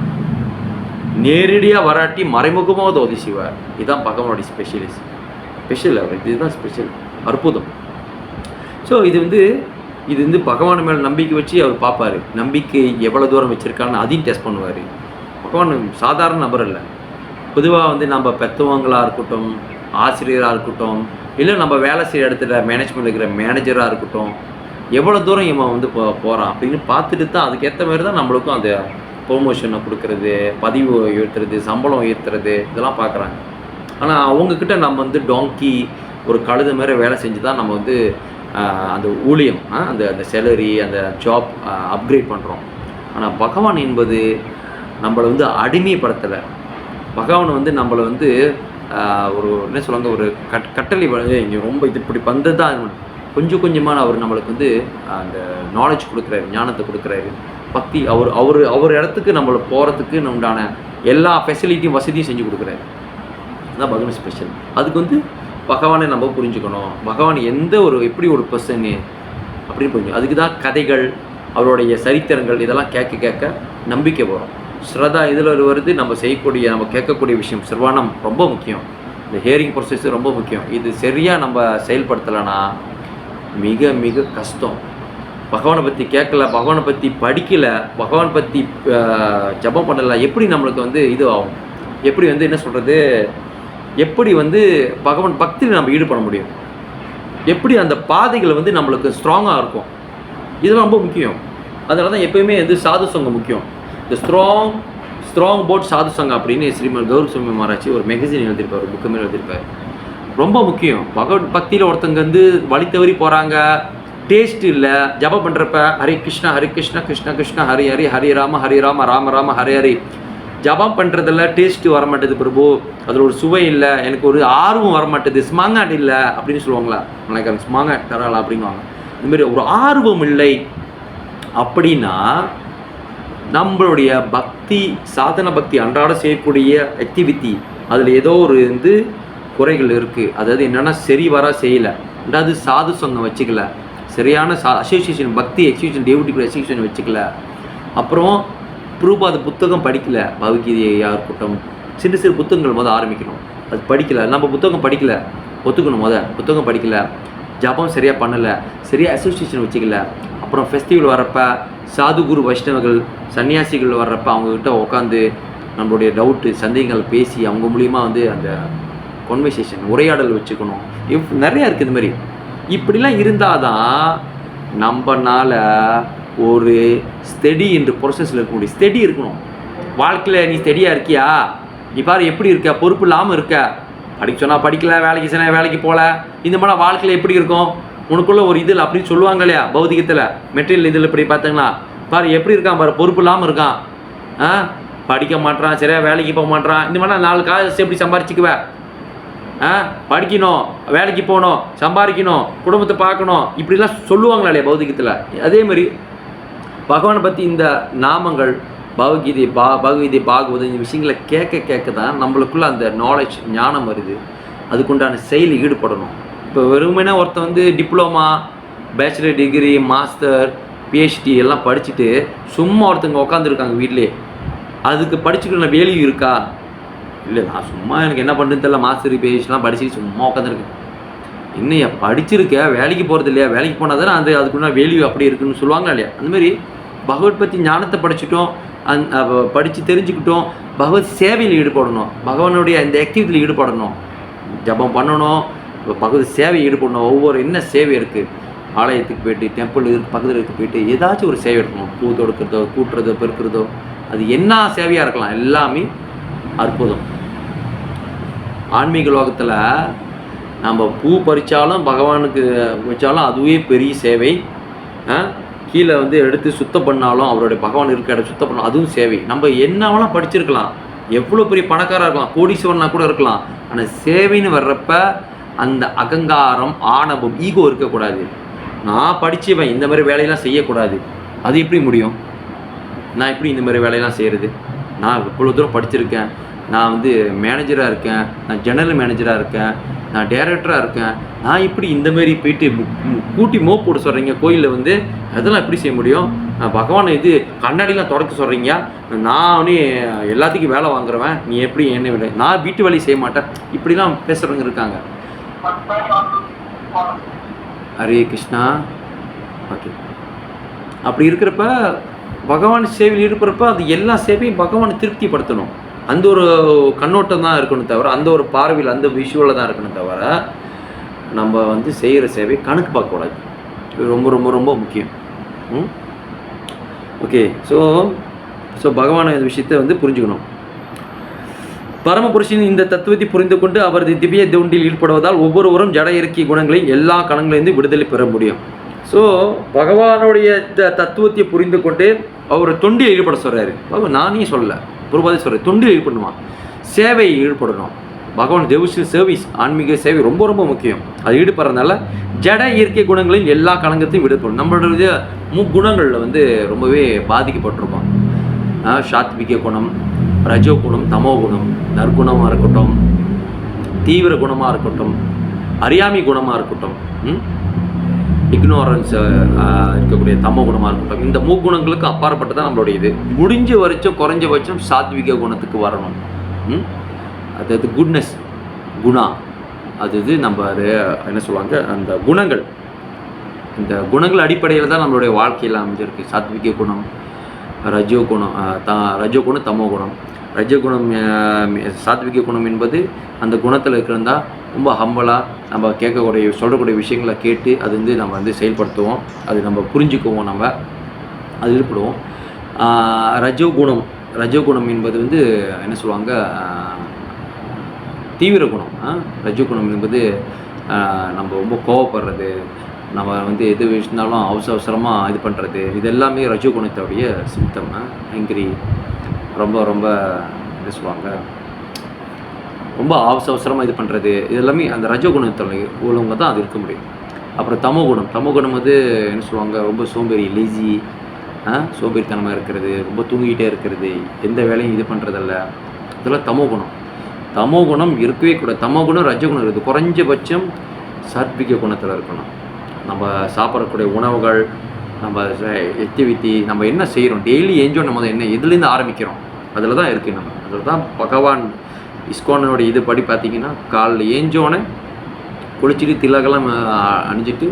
S1: நேரடியாக வராட்டி மறைமுகமாக அது உதவி செய்வார். இதுதான் பகவானுடைய ஸ்பெஷல் அவர், இதுதான் ஸ்பெஷல், அற்புதம். ஸோ இது வந்து பகவான் மேலே நம்பிக்கை வச்சு அவர் பார்ப்பார். நம்பிக்கை எவ்வளோ தூரம் வச்சுருக்கான்னு அதையும் டெஸ்ட் பண்ணுவார். பகவான் சாதாரண நபர் இல்லை. பொதுவாக வந்து நம்ம பெற்றவங்களாக இருக்கட்டும், ஆசிரியராக இருக்கட்டும், இல்லை நம்ம வேலை செய்கிற இடத்துல மேனேஜ்மெண்ட் இருக்கிற மேனேஜராக இருக்கட்டும், எவ்வளோ தூரம் இவன் வந்து போகிறான் அப்படின்னு பார்த்துட்டு தான் அதுக்கேற்ற மாதிரி தான் நம்மளுக்கும் அந்த ப்ரொமோஷனை கொடுக்குறது, பதிவு உயர்த்துறது, சம்பளம் உயர்த்துறது, இதெல்லாம் பார்க்குறாங்க. ஆனால் அவங்கக்கிட்ட நம்ம வந்து டாங்கி, ஒரு கழுத மாதிரி வேலை செஞ்சு தான் நம்ம வந்து அந்த ஊழியம், அந்த சேலரி, அந்த ஜாப் அப்கிரேட் பண்ணுறோம். ஆனால் பகவான் என்பது நம்மளை வந்து அடிமைப்படுத்தலை. பகவான் வந்து நம்மளை வந்து ஒரு என்ன சொல்லுவாங்க, ஒரு கட்டளை இங்கே ரொம்ப இது இப்படி வந்தது தான் கொஞ்சம் கொஞ்சமான அவர் நம்மளுக்கு வந்து அந்த நாலேஜ் கொடுக்குறாரு, ஞானத்தை கொடுக்குறாரு. பக்தி அவர் இடத்துக்கு நம்மளை போகிறதுக்கு உண்டான எல்லா ஃபெசிலிட்டியும், வசதியும் செஞ்சு கொடுக்குறாரு. அதுதான் பகவான் ஸ்பெஷல். அதுக்கு வந்து பகவானை நம்ம புரிஞ்சுக்கணும். பகவான் எந்த ஒரு எப்படி ஒரு பர்சன்னு அப்படின்னு புரிஞ்சுக்கணும். அதுக்கு தான் கதைகள், அவருடைய சரித்திரங்கள் இதெல்லாம் கேட்க நம்பிக்கை வரும். ஸ்ரதா இதில் வருது. நம்ம செய்யக்கூடிய, நம்ம கேட்கக்கூடிய விஷயம் சிரவணம் ரொம்ப முக்கியம். இந்த ஹியரிங் ப்ரொசஸ் ரொம்ப முக்கியம். இது சரியாக நம்ம செயல்படுத்தலைன்னா மிக மிக கஷ்டம். பகவானை பற்றி கேட்கல, பகவானை பற்றி படிக்கலை, பகவான் பற்றி ஜபம் பண்ணலை, எப்படி நம்மளுக்கு வந்து இது ஆகும்? எப்படி வந்து என்ன சொல்கிறது, எப்படி வந்து பகவான் பக்தியில் நம்ம ஈடுபட முடியும்? எப்படி அந்த பாதைகள் வந்து நம்மளுக்கு ஸ்ட்ராங்காக இருக்கும்? இதெல்லாம் ரொம்ப முக்கியம். அதனால தான் எப்போயுமே வந்து சாது சங்கம் முக்கியம். இந்த ஸ்ட்ராங் போட் சாது சங்கம் அப்படின்னு ஸ்ரீமன் கௌரவ மகாராஜ் ஒரு மேகசின் எழுதியிருப்பார், புக்கு மேலே எழுதியிருப்பார். ரொம்ப முக்கியம். பகவத் பக்தியில் ஒருத்தங்க வந்து வழி தவறி போகிறாங்க, டேஸ்ட் இல்லை, ஜபம் பண்ணுறப்ப ஹரி கிருஷ்ணா கிருஷ்ண கிருஷ்ண ஹரி ஹரி, ஹரி ராம ராம ராம ஹரி ஹரி ஜபம் பண்ணுறதில்ல டேஸ்ட்டு வர மாட்டேது பிரபு, அதில் ஒரு சுவை இல்லை, எனக்கு ஒரு ஆர்வம் வர மாட்டேது, ஸ்மாங்காட் இல்லை அப்படின்னு சொல்லுவாங்களா, எனக்கு ஸ்மாங்காட் தரலாம் அப்படின்வாங்க. இந்தமாரி ஒரு ஆர்வம் இல்லை அப்படின்னா நம்மளுடைய பக்தி, சாதன பக்தி, அன்றாட செய்யக்கூடிய ஆக்டிவிட்டி அதில் ஏதோ ஒரு குறைகள் இருக்குது. அதாவது என்னென்னா சரி வர செய்யலை, ரெண்டாவது சாது சொந்தம் வச்சுக்கல, சரியான அசோசியேஷன் பக்தி எக்ஸிபிஷன் டேவிட்டி எக்ஸிபிஷன் வச்சுக்கல, அப்புறம் பிரபுபாத புத்தகம் படிக்கலை, பகவத்கீதையாக இருக்கட்டும், சின்ன சிறு புத்தகங்கள் ஆரம்பிக்கணும், அது படிக்கலை, நம்ம புத்தகம் படிக்கலை ஒத்துக்கணும், புத்தகம் படிக்கலை, ஜபம் சரியாக பண்ணலை, சரியாக அசோசியேஷன் வச்சுக்கல, அப்புறம் ஃபெஸ்டிவல் வர்றப்ப சாது குரு வைஷ்ணவர்கள் சன்னியாசிகள் வர்றப்ப அவங்கக்கிட்ட உட்காந்து நம்மளுடைய டவுட்டு சந்தேகங்கள் பேசி அவங்க மூலிமா அந்த கான்வர்சேஷன் உரையாடல் வச்சுக்கணும். நிறையா இருக்குது இந்த மாதிரி. இப்படிலாம் இருந்தால் தான் நம்மனால ஒரு ஸ்டெடி என்று ப்ரொசஸில் இருக்க முடியும். ஸ்டெடி இருக்கணும் வாழ்க்கையில். நீ ஸ்டெடியாக இருக்கியா, நீ பாரு எப்படி இருக்க, பொறுப்பு இல்லாமல் இருக்க, படிக்க சொன்னால் படிக்கல, வேலைக்கு சொன்னால் வேலைக்கு போகல, இந்த மாதிரிலாம் வாழ்க்கையில் எப்படி இருக்கும், உனக்குள்ள ஒரு இதில் அப்படின்னு சொல்லுவாங்க இல்லையா பௌதிகத்தில், மெட்டீரியல் இதில் இப்படி பார்த்தீங்கன்னா பாரு எப்படி இருக்கான் பாரு, பொறுப்பு இல்லாமல் இருக்கான், படிக்க மாட்டான், சரியாக வேலைக்கு போக மாட்டான், இந்த மாதிரிலாம் 4 காசு எப்படி சம்பாரிச்சிக்குவேன், படிக்கணும், வேலைக்கு போகணும், சம்பாதிக்கணும், குடும்பத்தை பார்க்கணும், இப்படிலாம் சொல்லுவாங்களா இல்லையா பௌதிகத்தில். அதே மாதிரி பகவானை பற்றி இந்த நாமங்கள் பகவத்கீதை பாகவதம் இந்த விஷயங்களை கேட்க தான் நம்மளுக்குள்ள அந்த நாலேஜ் ஞானம் வருது. அதுக்குண்டான செயலில் ஈடுபடணும். இப்போ வெறுமனே ஒருத்தன் diploma, bachelor degree, master, PhD எல்லாம் படிச்சுட்டு சும்மா ஒருத்தங்க உட்காந்துருக்காங்க வீட்டிலே, அதுக்கு படிச்சுக்கிற வேல்யூ இருக்கா? இல்லை, நான் சும்மா எனக்கு என்ன பண்ணுறதுன்னு தெரியல, மாஸ்டர் பிஹெச்டிலாம் படிச்சுட்டு சும்மா உட்காந்துருக்கேன். இன்னையா படிச்சிருக்க, வேலைக்கு போகிறது இல்லையா, வேலைக்கு போனால் தானே அதுக்குன்னா வேல்யூ அப்படி இருக்குன்னு சொல்லுவாங்க இல்லையா. அந்தமாரி பகவத் பற்றி ஞானத்தை படிச்சுட்டோம், படித்து தெரிஞ்சுக்கிட்டோம், பகவத் சேவையில் ஈடுபடணும், பகவானுடைய இந்த ஆக்டிவிட்டியில் ஈடுபடணும், ஜபம் பண்ணணும், பகவத் சேவை ஈடுபடணும். ஒவ்வொரு என்ன சேவை இருக்குது, ஆலயத்துக்கு போய்ட்டு, டெம்பிள் பக்கத்தில் இருக்கு போய்ட்டு ஏதாச்சும் ஒரு சேவை எடுக்கணும், பூ தொடுக்கிறதோ, கூட்டுறதோ, பெருக்கிறதோ, அது என்ன சேவையாக இருக்கலாம், எல்லாமே அற்புதம். ஆன்மீக லோகத்தில் நம்ம பூ பறித்தாலும் பகவானுக்கு வச்சாலும் அதுவே பெரிய சேவை. கீழே எடுத்து சுத்தம் பண்ணாலும் அவருடைய பகவான் இருக்க இடம் சுத்தம் பண்ணாலும் அதுவும் சேவை. நம்ம என்னவெல்லாம் படிச்சிருக்கலாம், எவ்வளோ பெரிய பணக்காராக இருக்கலாம், கோடீஸ்வரனாக கூட இருக்கலாம், ஆனால் சேவைன்னு வர்றப்ப அந்த அகங்காரம், ஆணவம், ஈகோ இருக்கக்கூடாது. நான் படித்தவன், இந்த மாதிரி வேலையெல்லாம் செய்யக்கூடாது, அது எப்படி முடியும்? நான் எப்படி இந்த மாதிரி வேலையெல்லாம் செய்கிறது? நான் இவ்வளோ தூரம் படிச்சிருக்கேன், நான் மேனேஜராக இருக்கேன், நான் ஜெனரல் மேனேஜராக இருக்கேன், நான் டைரக்டராக இருக்கேன், நான் இப்படி இந்தமாரி போயிட்டு கூட்டி மோப் போட்டு சொல்கிறீங்க கோயிலில், அதெல்லாம் எப்படி செய்ய முடியும்? பகவானை கண்ணாடிலாம் தொடக்க சொல்கிறீங்க, நான் எல்லாத்துக்கும் வேலை வாங்குறவன், நீ எப்படி என்ன வேலை, நான் வீட்டு வேலையை செய்ய மாட்டேன், இப்படிலாம் பேசுகிறவங்க இருக்காங்க. ஹரே கிருஷ்ணா. ஓகே, அப்படி இருக்கிறப்ப பகவான் சேவையில் ஈடுபடுறப்ப அது எல்லா சேவையும் பகவானை திருப்திப்படுத்தணும். அந்த ஒரு கண்ணோட்டம் தான் இருக்கணும் தவிர, அந்த ஒரு பார்வையில், அந்த விஷுவலில் தான் இருக்கணும் தவிர, நம்ம செய்கிற சேவை கணக்கு பார்க்கக்கூடாது. இது ரொம்ப ரொம்ப ரொம்ப முக்கியம். ஓகே, ஸோ பகவான் இந்த விஷயத்தை புரிஞ்சுக்கணும். பரமபுருஷனின் இந்த தத்துவத்தை புரிந்து கொண்டு அவரது திவ்ய தொண்டில் ஈடுபடுவதால் ஒவ்வொருவரும் ஜட இறக்கிய குணங்களையும் எல்லா கணங்களிலிருந்து விடுதலை பெற முடியும். ஸோ பகவானுடைய தத்துவத்தை புரிந்து கொண்டு அவர் தொண்டில் ஈடுபட சொல்கிறாரு. நானே சொல்லலை, பிரபாதி சொல்கிறேன், தொண்டில் ஈடுபடணுமா, சேவையை ஈடுபடணும். பகவான் தேவஸ்ரீ சர்வீஸ், ஆன்மீக சேவை ரொம்ப ரொம்ப முக்கியம். அது ஈடுபடுறதுனால ஜட இயற்கை குணங்களில் எல்லா கணங்கத்தையும் விடுபடும். நம்மளுடைய முக்குணங்களில் ரொம்பவே பாதிக்கப்பட்டிருக்கோம். சாத்விக குணம், ரஜோ குணம், தமோ குணம், நற்குணமாக இருக்கட்டும், தீவிர குணமாக இருக்கட்டும், அறியாமை குணமாக இருக்கட்டும், இக்னோரன்ஸ் இருக்கக்கூடிய தமோ குணமாக இருக்கட்டும், இந்த முக்குணங்களுக்கு அப்பாற்பட்டு தான் நம்மளுடைய இது. முடிஞ்ச வரைக்கும் குறைஞ்சபட்சம் சாத்விக குணத்துக்கு வரணும். அதாவது குட்னஸ், குணா, அது நம்ம என்ன சொல்லுவாங்க, அந்த குணங்கள், இந்த குணங்கள் அடிப்படையில் தான் நம்மளுடைய வாழ்க்கையில் அமைஞ்சிருக்கு. சாத்விக குணம், ரஜோகுணம், ரஜோகுணம், தமோ குணம். ரஜகுணம், சாத்விக குணம் என்பது அந்த குணத்தில் இருக்கிறதா ரொம்ப ஹம்பலாக நம்ம கேட்கக்கூடிய, சொல்லக்கூடிய விஷயங்களை கேட்டு அது நம்ம செயல்படுத்துவோம், அது நம்ம புரிஞ்சுக்குவோம், நம்ம அது ஈடுபடுவோம். ரஜோகுணம் என்பது என்ன சொல்லுவாங்க, தீவிர குணம். ரஜோகுணம் என்பது நம்ம ரொம்ப கோவப்படுறது, நம்ம எது விஷயந்தாலும் அவசரமாக இது பண்ணுறது, இது எல்லாமே ரஜோகுணத்தோடைய சிம்டம். ஆங்கிரி, ரொம்ப ரொம்ப என்ன சொல்லுவாங்க, ரொம்ப அவசரமாக இது பண்ணுறது, இது எல்லாமே அந்த ரஜகுணத்தில் உள்ளவங்க தான் அது இருக்க முடியும். அப்புறம் தமோகுணம் வந்து என்ன சொல்லுவாங்க, ரொம்ப சோம்பேறி, லேசி, சோம்பேறித்தனமாக இருக்கிறது, ரொம்ப தூங்கிக்கிட்டே இருக்கிறது, எந்த வேலையும் இது பண்ணுறதில்ல, இதெல்லாம் தமோகுணம் இருக்கவே கூடாது. தமோகுணம் ரஜகுணம் இருக்குது. குறைஞ்சபட்சம் சாத்விக குணத்தில் இருக்கணும். நம்ம சாப்பிடக்கூடிய உணவுகள், நம்ம ஆக்டிவிட்டி, நம்ம என்ன செய்கிறோம், டெய்லி என்ஜாய் நம்ம என்ன எதுலேருந்து ஆரம்பிக்கிறோம், அதில் தான் இருக்குது. நம்ம அதில் தான் பகவான் இஸ்கானோடைய இது படி பார்த்திங்கன்னா, காலைல ஏஞ்சோன்னே குளிச்சுட்டு திலகெல்லாம் அணிஞ்சிட்டு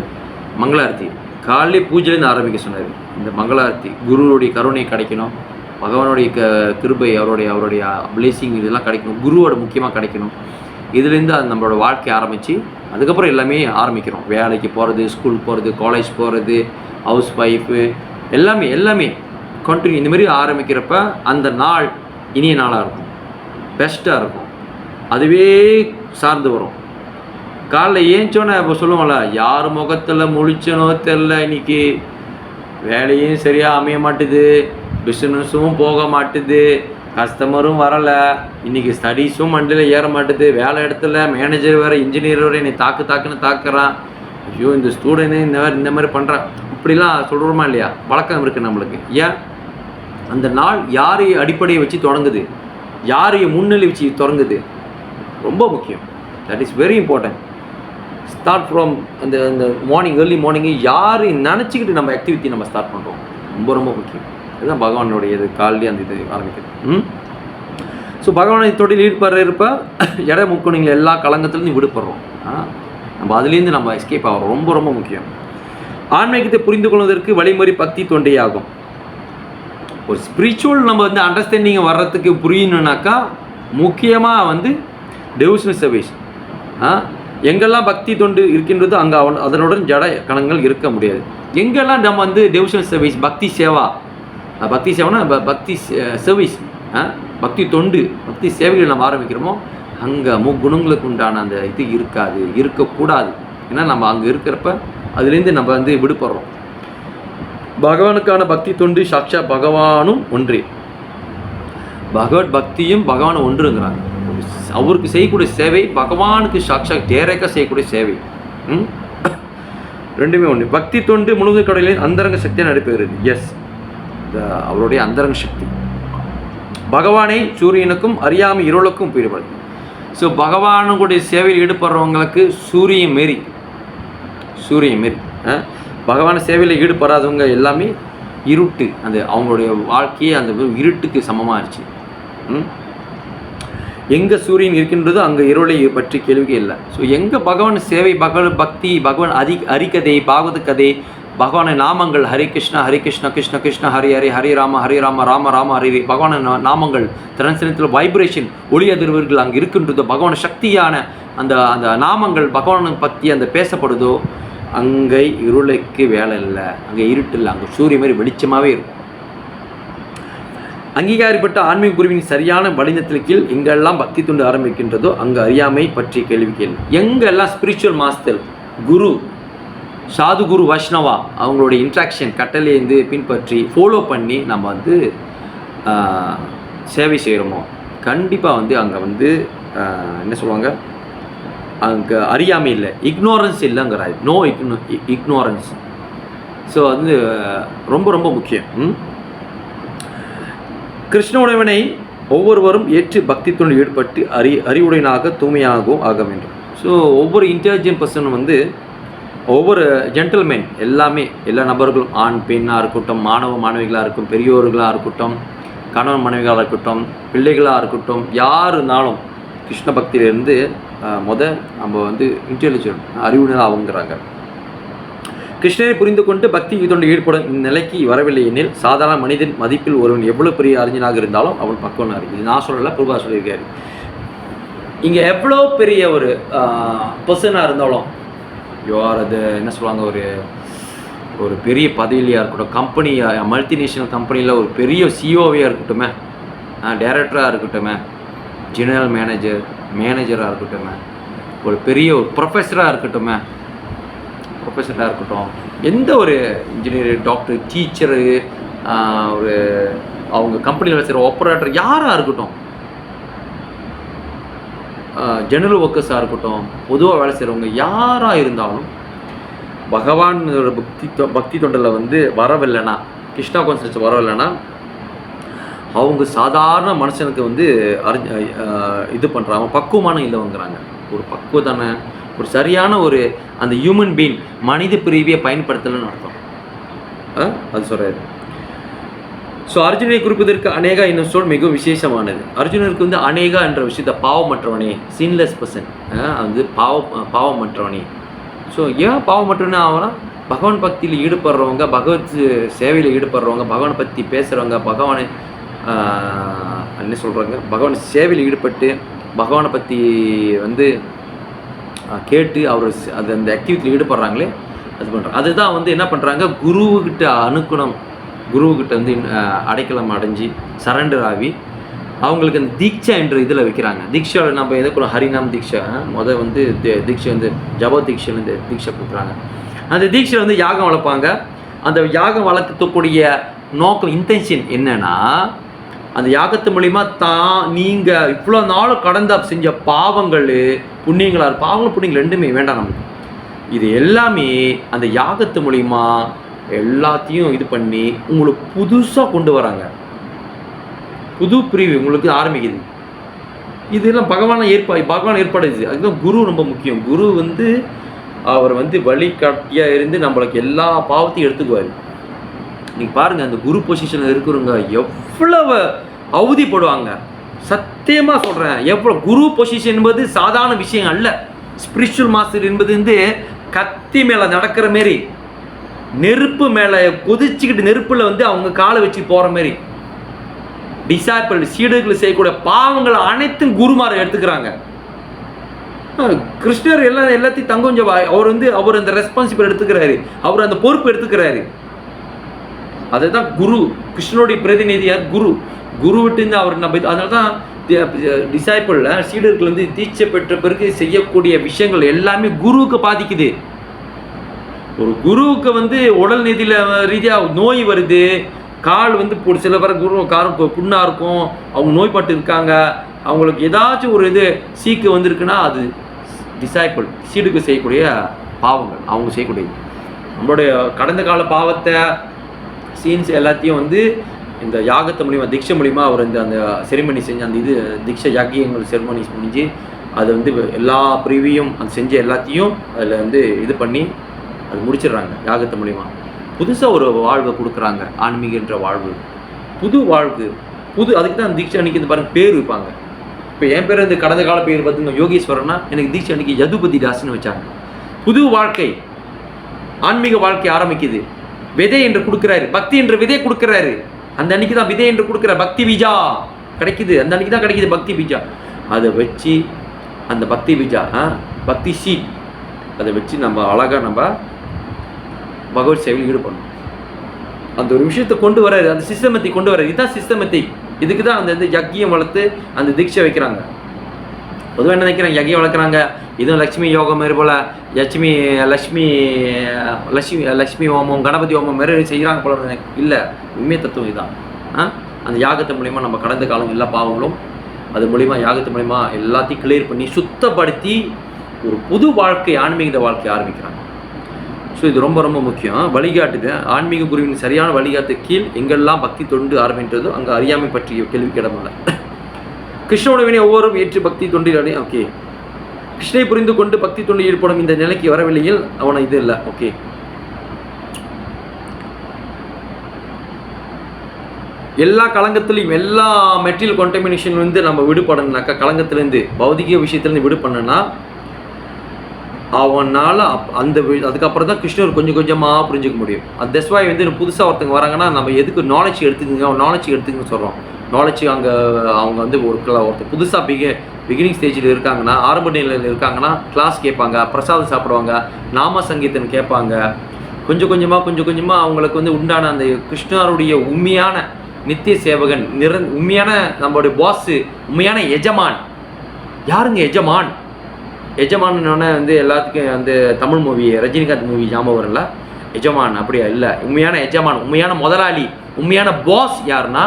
S1: மங்களாரத்தி காலையிலே பூஜையிலேருந்து ஆரம்பிக்க சொன்னார். இந்த மங்களாரத்தி குருவுடைய கருணை கிடைக்கணும், பகவானுடைய கிருபை, அவருடைய பிளேசிங் இதெல்லாம் கிடைக்கணும், குருவோட முக்கியமாக கிடைக்கணும். இதுலேருந்து அது நம்மளோட வாழ்க்கை ஆரம்பித்து அதுக்கப்புறம் எல்லாமே ஆரம்பிக்கிறோம். வேலைக்கு போகிறது, ஸ்கூல் போகிறது, காலேஜ் போகிறது, ஹவுஸ் ஒய்ஃபு, எல்லாமே கண்டினியூ இந்தமாரி ஆரம்பிக்கிறப்ப அந்த நாள் இனிய நாளாக இருக்கும், பெஸ்ட்டாக இருக்கும். அதுவே சார்ந்து வரும். காலைல ஏஞ்சோன்னே இப்போ சொல்லுவோம்ல, யார் முகத்தில் முழிச்சனோ தெரில, இன்றைக்கி வேலையும் சரியாக அமைய மாட்டுது, பிஸ்னஸும் போக மாட்டுது, கஸ்டமரும் வரலை, இன்றைக்கி ஸ்டடீஸும் மண்டியில் ஏற மாட்டுது, வேலை இடத்துல மேனேஜர் வேறு இன்ஜினியர் வேறு என்னை தாக்குன்னு தாக்குறான், ஐயோ இந்த ஸ்டூடெண்ட்டு இந்த மாதிரி பண்ணுறான், இப்படிலாம் சொல்கிறோமா இல்லையா? வழக்கம் இருக்குது நம்மளுக்கு. ஏன் அந்த நாள் யாரையும் அடிப்படையை வச்சு தொடங்குது, யாரையும் முன்னிலை வச்சு தொடங்குது, ரொம்ப முக்கியம். That is very important. Start from அந்த ஏர்லி மார்னிங்கு யாரையும் நினச்சிக்கிட்டு நம்ம ஆக்டிவிட்டி நம்ம ஸ்டார்ட் பண்ணுறோம், ரொம்ப முக்கியம். இதுதான் பகவானுடைய இது காலையிலே அந்த இது ஆரம்பிக்குது. ஸோ பகவானை தொழில் ஈடுபடுறப்ப இட முக்கணிங்கள் எல்லா கலங்கத்துலேருந்து விடுபடுறோம். நம்ம அதுலேருந்து நம்ம எஸ்கேப் ஆகிறோம், ரொம்ப முக்கியம். ஆன்மீகத்தை புரிந்து கொள்வதற்கு வழிமுறை பக்தி தொண்டையாகும். ஒரு ஸ்பிரிச்சுவல் நம்ம வந்து அண்டர்ஸ்டாண்டிங் வர்றதுக்கு புரியணுன்னாக்கா முக்கியமாக வந்து டெவோஷனல் சர்வீஸ். எங்கெல்லாம் பக்தி தொண்டு இருக்கின்றதோ அங்கே அதனுடன் ஜட கணங்கள் இருக்க முடியாது. எங்கெல்லாம் நம்ம வந்து டெவோஷனல் சர்வீஸ், பக்தி சேவைனா பக்தி சர்வீஸ், பக்தி தொண்டு, பக்தி சேவைகள் நம்ம ஆரம்பிக்கிறோமோ அங்கே முக்குணங்களுக்கு உண்டான அந்த இது இருக்கக்கூடாது. ஏன்னா நம்ம அங்கே இருக்கிறப்ப அதுலேருந்து நம்ம வந்து விடுபடுறோம். பகவானுக்கான பக்தி தொண்டு சாட்சா பகவானும் ஒன்றே. பகவத் பக்தியும் பகவானும் ஒன்றுங்கிறாங்க. அவருக்கு செய்யக்கூடிய சேவை பகவானுக்கு சாட்சா டேரக்டாக செய்யக்கூடிய சேவை, ரெண்டுமே ஒன்று. பக்தி தொண்டு முழுவதும் கடலில் அந்தரங்க சக்தியாக நடைபெறுகிறது. எஸ், அவருடைய அந்தரங்க சக்தி பகவானை சூரியனுக்கும் அறியாமை இருளுக்கும் ஒப்பிடுகிறது. ஸோ பகவானுடைய சேவையில் ஈடுபடுறவங்களுக்கு சூரியன் மாரி பகவான சேவையில் ஈடுபடாதவங்க எல்லாமே இருட்டு, அந்த அவங்களுடைய வாழ்க்கையே அந்த இருட்டுக்கு சமமாகிடுச்சு. எங்கே சூரியன் இருக்கின்றதோ அங்கே இருளை பற்றி கேள்விக்கே இல்லை. ஸோ எங்கே பகவான் சேவை, பகவான் பக்தி, பகவான் ஹரிகதை, பாகவத கதை, பகவான நாமங்கள், ஹரே கிருஷ்ணா கிருஷ்ண கிருஷ்ண ஹரி ஹரி, ஹரே ராம ராம ராம ஹரி, பகவான நாமங்கள் திறன்சனத்தில் வைப்ரேஷன் ஒளி அதிர்வுகள் அங்கே இருக்கின்றதோ, பகவான சக்தியான அந்த அந்த நாமங்கள் பகவானை பற்றி அந்த பேசப்படுதோ, அங்கே இருளுக்கு வேலை இல்லை, அங்கே இருட்டு இல்லை, அங்கே சூரிய மாதிரி வெளிச்சமாகவே இருக்கும். அங்கீகாரப்பட்ட ஆன்மீக குருவின் சரியான வழிநடத்தல் கீழ் எங்கெல்லாம் பக்தி தொண்டு ஆரம்பிக்கின்றதோ அங்கே அறியாமை பற்றி கேள்வி கேள்வி. எங்கெல்லாம் ஸ்பிரிச்சுவல் மாஸ்டர், குரு, சாது குரு, வைஷ்ணவா அவங்களுடைய இன்ட்ராக்ஷன் கட்டளையிலேருந்து பின்பற்றி ஃபாலோ பண்ணி நம்ம வந்து சேவை செய்கிறோமோ கண்டிப்பாக வந்து அங்கே வந்து என்ன சொல்லுவாங்க, அங்கே அறியாமை இல்லை, இக்னோரன்ஸ் இல்லைங்கிறாரு. No ignorance. ஸோ வந்து ரொம்ப முக்கியம். கிருஷ்ண ஒவ்வொருவரும் ஏற்று பக்தி தொண்டில் ஈடுபட்டு அறிவுடையனாக தூய்மையாகவும் ஆக வேண்டும். ஸோ ஒவ்வொரு இன்டெலிஜென்ட் பர்சனும் வந்து ஒவ்வொரு ஜென்டில்மேன் எல்லாமே, எல்லா நபர்களும், ஆண் பெண்ணாக இருக்கட்டும், மாணவ மாணவிகளாக இருக்கும், பெரியோர்களாக இருக்கட்டும், கணவன் மனைவிகளாக இருக்கட்டும், பிள்ளைகளாக இருக்கட்டும், யார் இருந்தாலும் கிருஷ்ண பக்தியிலேருந்து நம்ம வந்து இன்டெலிஜென்ட் அறிவுடன் ஆகுங்கிறாங்க. கிருஷ்ணரை புரிந்து கொண்டு பக்தி தொண்டு ஈடுபடும் இந்நிலைக்கு வரவில்லை எனில் சாதாரண மனிதன் மதிப்பில் ஒருவன் எவ்வளோ பெரிய அறிஞனாக இருந்தாலும் அவன் பக்குவனார். இது நான் சொல்லலை, பிரபா சொல்லியிருக்காரு. இங்கே எவ்வளோ பெரிய ஒரு பர்சனாக இருந்தாலும், அது என்ன சொல்லுவாங்க, ஒரு பெரிய பதவியாக இருக்கட்டும், கம்பெனி மல்டிநேஷனல் கம்பெனியில் ஒரு பெரிய சிஓவியாக இருக்கட்டுமே, டைரக்டராக இருக்கட்டுமே, ஜெனரல் மேனேஜராக இருக்கட்டுமே, ஒரு பெரிய ஒரு ப்ரொஃபஸராக இருக்கட்டும், எந்த ஒரு இன்ஜினியர், டாக்டர், டீச்சரு, ஒரு அவங்க கம்பெனியில் வேலை செய்கிற ஆப்ரேட்டர் யாராக இருக்கட்டும், ஜெனரல் ஒர்க்கர்ஸாக இருக்கட்டும், பொதுவாக வேலை செய்கிறவங்க யாராக இருந்தாலும் பகவானோட பக்தி தொண்டில் வந்து வரவில்லைன்னா, கிருஷ்ணா கான்செப்ட்ஸ் வரவில்லைன்னா அவங்க சாதாரண மனுஷனுக்கு வந்து இது பண்ணுறாங்க, பக்குவமான இல்லைங்கிறாங்க. ஒரு பக்குவத்தான ஒரு சரியான ஒரு அந்த ஹியூமன் பீயிங் மனித பிரிவியை பயன்படுத்தலைன்னு அர்த்தம். அது சொல்கிறாரு. ஸோ அர்ஜுனை குறிப்பதற்கு அநேகா என்னும் சொல் மிகவும் விசேஷமானது. அர்ஜுனருக்கு வந்து அநேகா என்ற விஷயத்த பாவமற்றவனே, சீன்லெஸ் பர்சன், வந்து பாவமற்றவனே. ஸோ ஏன் பாவமற்றவனே ஆகிறா? பகவான் பக்தியில் ஈடுபடுறவங்க, பகவத் சேவையில் ஈடுபடுறவங்க, பகவானை பற்றி பேசுகிறவங்க, பகவானை என்ன சொல்கிறாங்க, பகவான் சேவையில் ஈடுபட்டு பகவானை பற்றி வந்து கேட்டு அவர் அது அந்த ஆக்டிவிட்டியில் ஈடுபடுறாங்களே அது பண்ணுறாங்க. அதுதான் வந்து என்ன பண்ணுறாங்க, குருவுக்கிட்ட அணுக்கணும், குருவுக்கிட்ட வந்து அடைக்கலம் அடைஞ்சி சரண்டர் ஆகி அவங்களுக்கு அந்த தீட்சை என்ற இதில் வைக்கிறாங்க. தீட்சையில் நம்ம எதுக்கு ஹரிநாம் தீட்சை, வந்து தீட்சை வந்து ஜப தீட்சையிலேருந்து தீட்சை கொடுக்குறாங்க. அந்த தீட்சையில் வந்து யாகம் வளர்ப்பாங்க. அந்த யாகம் வளர்க்கக்கூடிய நோக்கம், இன்டென்ஷன் என்னன்னா, அந்த யாகத்து மூலிமா நீங்கள் இவ்வளோ நாள் கடந்த செஞ்ச பாவங்கள் புண்ணியங்களாக, பாவங்கள் புண்ணியங்கள் ரெண்டுமே வேண்டாம் நமக்கு. இது எல்லாமே அந்த யாகத்து மூலிமா எல்லாத்தையும் இது பண்ணி உங்களுக்கு புதுசாக கொண்டு வராங்க. புது பிரிவு உங்களுக்கு ஆரம்பிக்குது. இதெல்லாம் பகவான் ஏற்பாடு. அதுதான் குரு ரொம்ப முக்கியம். குரு வந்து அவர் வந்து வழிகாட்டியாக இருந்து நம்மளுக்கு எல்லா பாவத்தையும் எடுத்துக்குவார். நீங்கள் பாருங்கள், அந்த குரு பொசிஷனில் இருக்கிறவங்க எவ்வளவு அவதிப்படுவாங்க. சத்தியமாக சொல்கிறேன், எவ்வளோ குரு பொசிஷன் என்பது சாதாரண விஷயம் அல்ல. ஸ்பிரிச்சுவல் மாஸ்டர் என்பது வந்து கத்தி மேலே நடக்கிற மாரி, நெருப்பு மேலே கொதிச்சுக்கிட்டு நெருப்பில் வந்து அவங்க காலை வச்சு போகிற மாரி, டிசைபிள் சீடர்கள் செய்யக்கூடிய பாவங்களை அனைத்தும் குருமாரை எடுத்துக்கிறாங்க. கிருஷ்ணர் எல்லாத்தையும் தங்கம் அவர் அந்த ரெஸ்பான்சிபிள் எடுத்துக்கிறாரு, அவர் அந்த பொறுப்பு எடுத்துக்கிறாரு. அதுதான் குரு, கிருஷ்ணனுடைய பிரதிநிதியார் குரு விட்டு அவர் நம்ம. அதனால தான் டிசைபிள் சீடர்கள் வந்து தீட்சை பெற்ற பிறகு செய்யக்கூடிய விஷயங்கள் எல்லாமே குருவுக்கு பாதிக்குது. ஒரு குருவுக்கு வந்து உடல் ரீதியாக நோய் வருது, கால் வந்து சில பேர் காரம் புண்ணாக இருக்கும், அவங்க நோய்பட்டு இருக்காங்க, அவங்களுக்கு ஏதாச்சும் ஒரு இது சீக்கு வந்திருக்குன்னா அது டிசைபிள் சீடுக்கு செய்யக்கூடிய பாவங்கள், அவங்க செய்யக்கூடியது. நம்மளுடைய கடந்த கால பாவத்தை சீன்ஸ் எல்லாத்தையும் வந்து இந்த யாகத்தை மூலிமா, தீட்சை மூலிமா அவர் அந்த செரிமனி செஞ்சு அந்த இது தீட்சை யாகியங்கள் செரிமனிஸ் முடிஞ்சு அது வந்து எல்லா பிரிவியும் அது செஞ்ச எல்லாத்தையும் அதில் வந்து இது பண்ணி அது முடிச்சிடுறாங்க யாகத்து மூலிமா. புதுசாக ஒரு வாழ்வை கொடுக்குறாங்க, ஆன்மீகன்ற வாழ்வு, புது வாழ்வு, அதுக்கு தான் தீட்சை அன்னைக்கு இந்த பாருங்க பேர் வைப்பாங்க. இப்போ என் பேர் இந்த கடந்த கால பேர் பார்த்தீங்கன்னா யோகேஸ்வரன்னா, எனக்கு தீட்சை அன்னைக்கு யதுபதி தாஸ்ன்னு வச்சாங்க. புது வாழ்க்கை, ஆன்மீக வாழ்க்கை ஆரம்பிக்குது. விதை என்று கொடுக்குறாரு, பக்தி என்ற விதை கொடுக்குறாரு. அந்த அன்னைக்கு தான் விதை என்று கொடுக்குற பக்தி பீஜா கிடைக்குது, அந்த அன்னைக்கு தான் கிடைக்குது பக்தி பீஜா. அதை வச்சு அந்த பக்தி பீஜா பக்தி சீட் அதை வச்சு நம்ம அழகாக நம்ம பகவத் சேவையில் ஈடுபடணும். அந்த ஒரு விஷயத்தை கொண்டு வராது, அந்த சிஸ்டமத்தை கொண்டு வராது. இதுதான் சிஸ்டமேட்டிக். இதுக்கு தான் அந்த யக்கியம் வளர்த்து அந்த தீட்சை வைக்கிறாங்க. பொதுவாக என்ன நினைக்கிறாங்க, யக்கியம் வளர்க்குறாங்க, இதுவும் லக்ஷ்மி யோகம் மாரி போல் லக்ஷ்மி ஹோமம், கணபதி ஹோமம் மாரி செய்கிறாங்க போல. இல்லை, உண்மை தத்துவம் இதுதான். அந்த யாகத்து மூலிமா நம்ம கடந்த காலம் எல்லா பாவங்களும் அது மூலிமா யாகத்து மூலிமா எல்லாத்தையும் கிளியர் பண்ணி சுத்தப்படுத்தி ஒரு புது வாழ்க்கை, ஆன்மீக வாழ்க்கை ஆரம்பிக்கிறாங்க. ஸோ இது ரொம்ப ரொம்ப முக்கியம். வழிகாட்டுது ஆன்மீக குருவின் சரியான வழிகாட்டு கீழ் எங்கெல்லாம் பக்தி தொண்டு ஆரம்பின்றதோ அங்கே அறியாமை பற்றிய கேள்விக்கு இடமில்லை. கிருஷ்ணனுடனே ஒவ்வொருவரும் ஏற்று பக்தி தொண்டில் ஓகே, கிருஷ்ணனை புரிந்து கொண்டு பக்தி தொண்டில் ஈடுபடும் இந்த நிலைக்கு வரவில்லையில் அவனை இது இல்லை. ஓகே, எல்லா களங்கத்திலையும் எல்லா மெட்டீரியல் கான்டமினேஷன் வந்து நம்ம விடுபடணுனாக்கா, களங்கத்திலேருந்து பௌதிக விஷயத்துலேருந்து விடுபடணும்னா அவனால் அதுக்கப்புறம் தான் கிருஷ்ணர் கொஞ்சம் கொஞ்சமாக புரிஞ்சிக்க முடியும். அது தஸ்வாய் வந்து புதுசாக ஒருத்தங்க வராங்கன்னா நம்ம எதுக்கு நாலேஜ் எடுத்துக்கன்னு சொல்கிறோம். நாலேஜ் அங்கே அவங்க வந்து ஒருத்தர் புதுசாக பிகினிங் ஸ்டேஜில் இருக்காங்கன்னா, ஆரம்ப நிலையில் இருக்காங்கன்னா கிளாஸ் கேட்பாங்க, பிரசாதம் சாப்பிடுவாங்க, நாம சங்கீதம் கேட்பாங்க. கொஞ்சம் கொஞ்சமாக அவங்களுக்கு வந்து உண்டான அந்த கிருஷ்ணருடைய உண்மையான நித்திய சேவகன், உண்மையான நம்மளுடைய பாஸு, உண்மையான எஜமான் யாருங்க? எஜமானோடனே வந்து எல்லாத்துக்கும் வந்து தமிழ் மூவி ரஜினிகாந்த் மூவி ஞாபகம் வரல. எஜமான் அப்படியா இல்லை, உண்மையான எஜமான், உண்மையான முதலாளி, உண்மையான பாஸ் யாருன்னா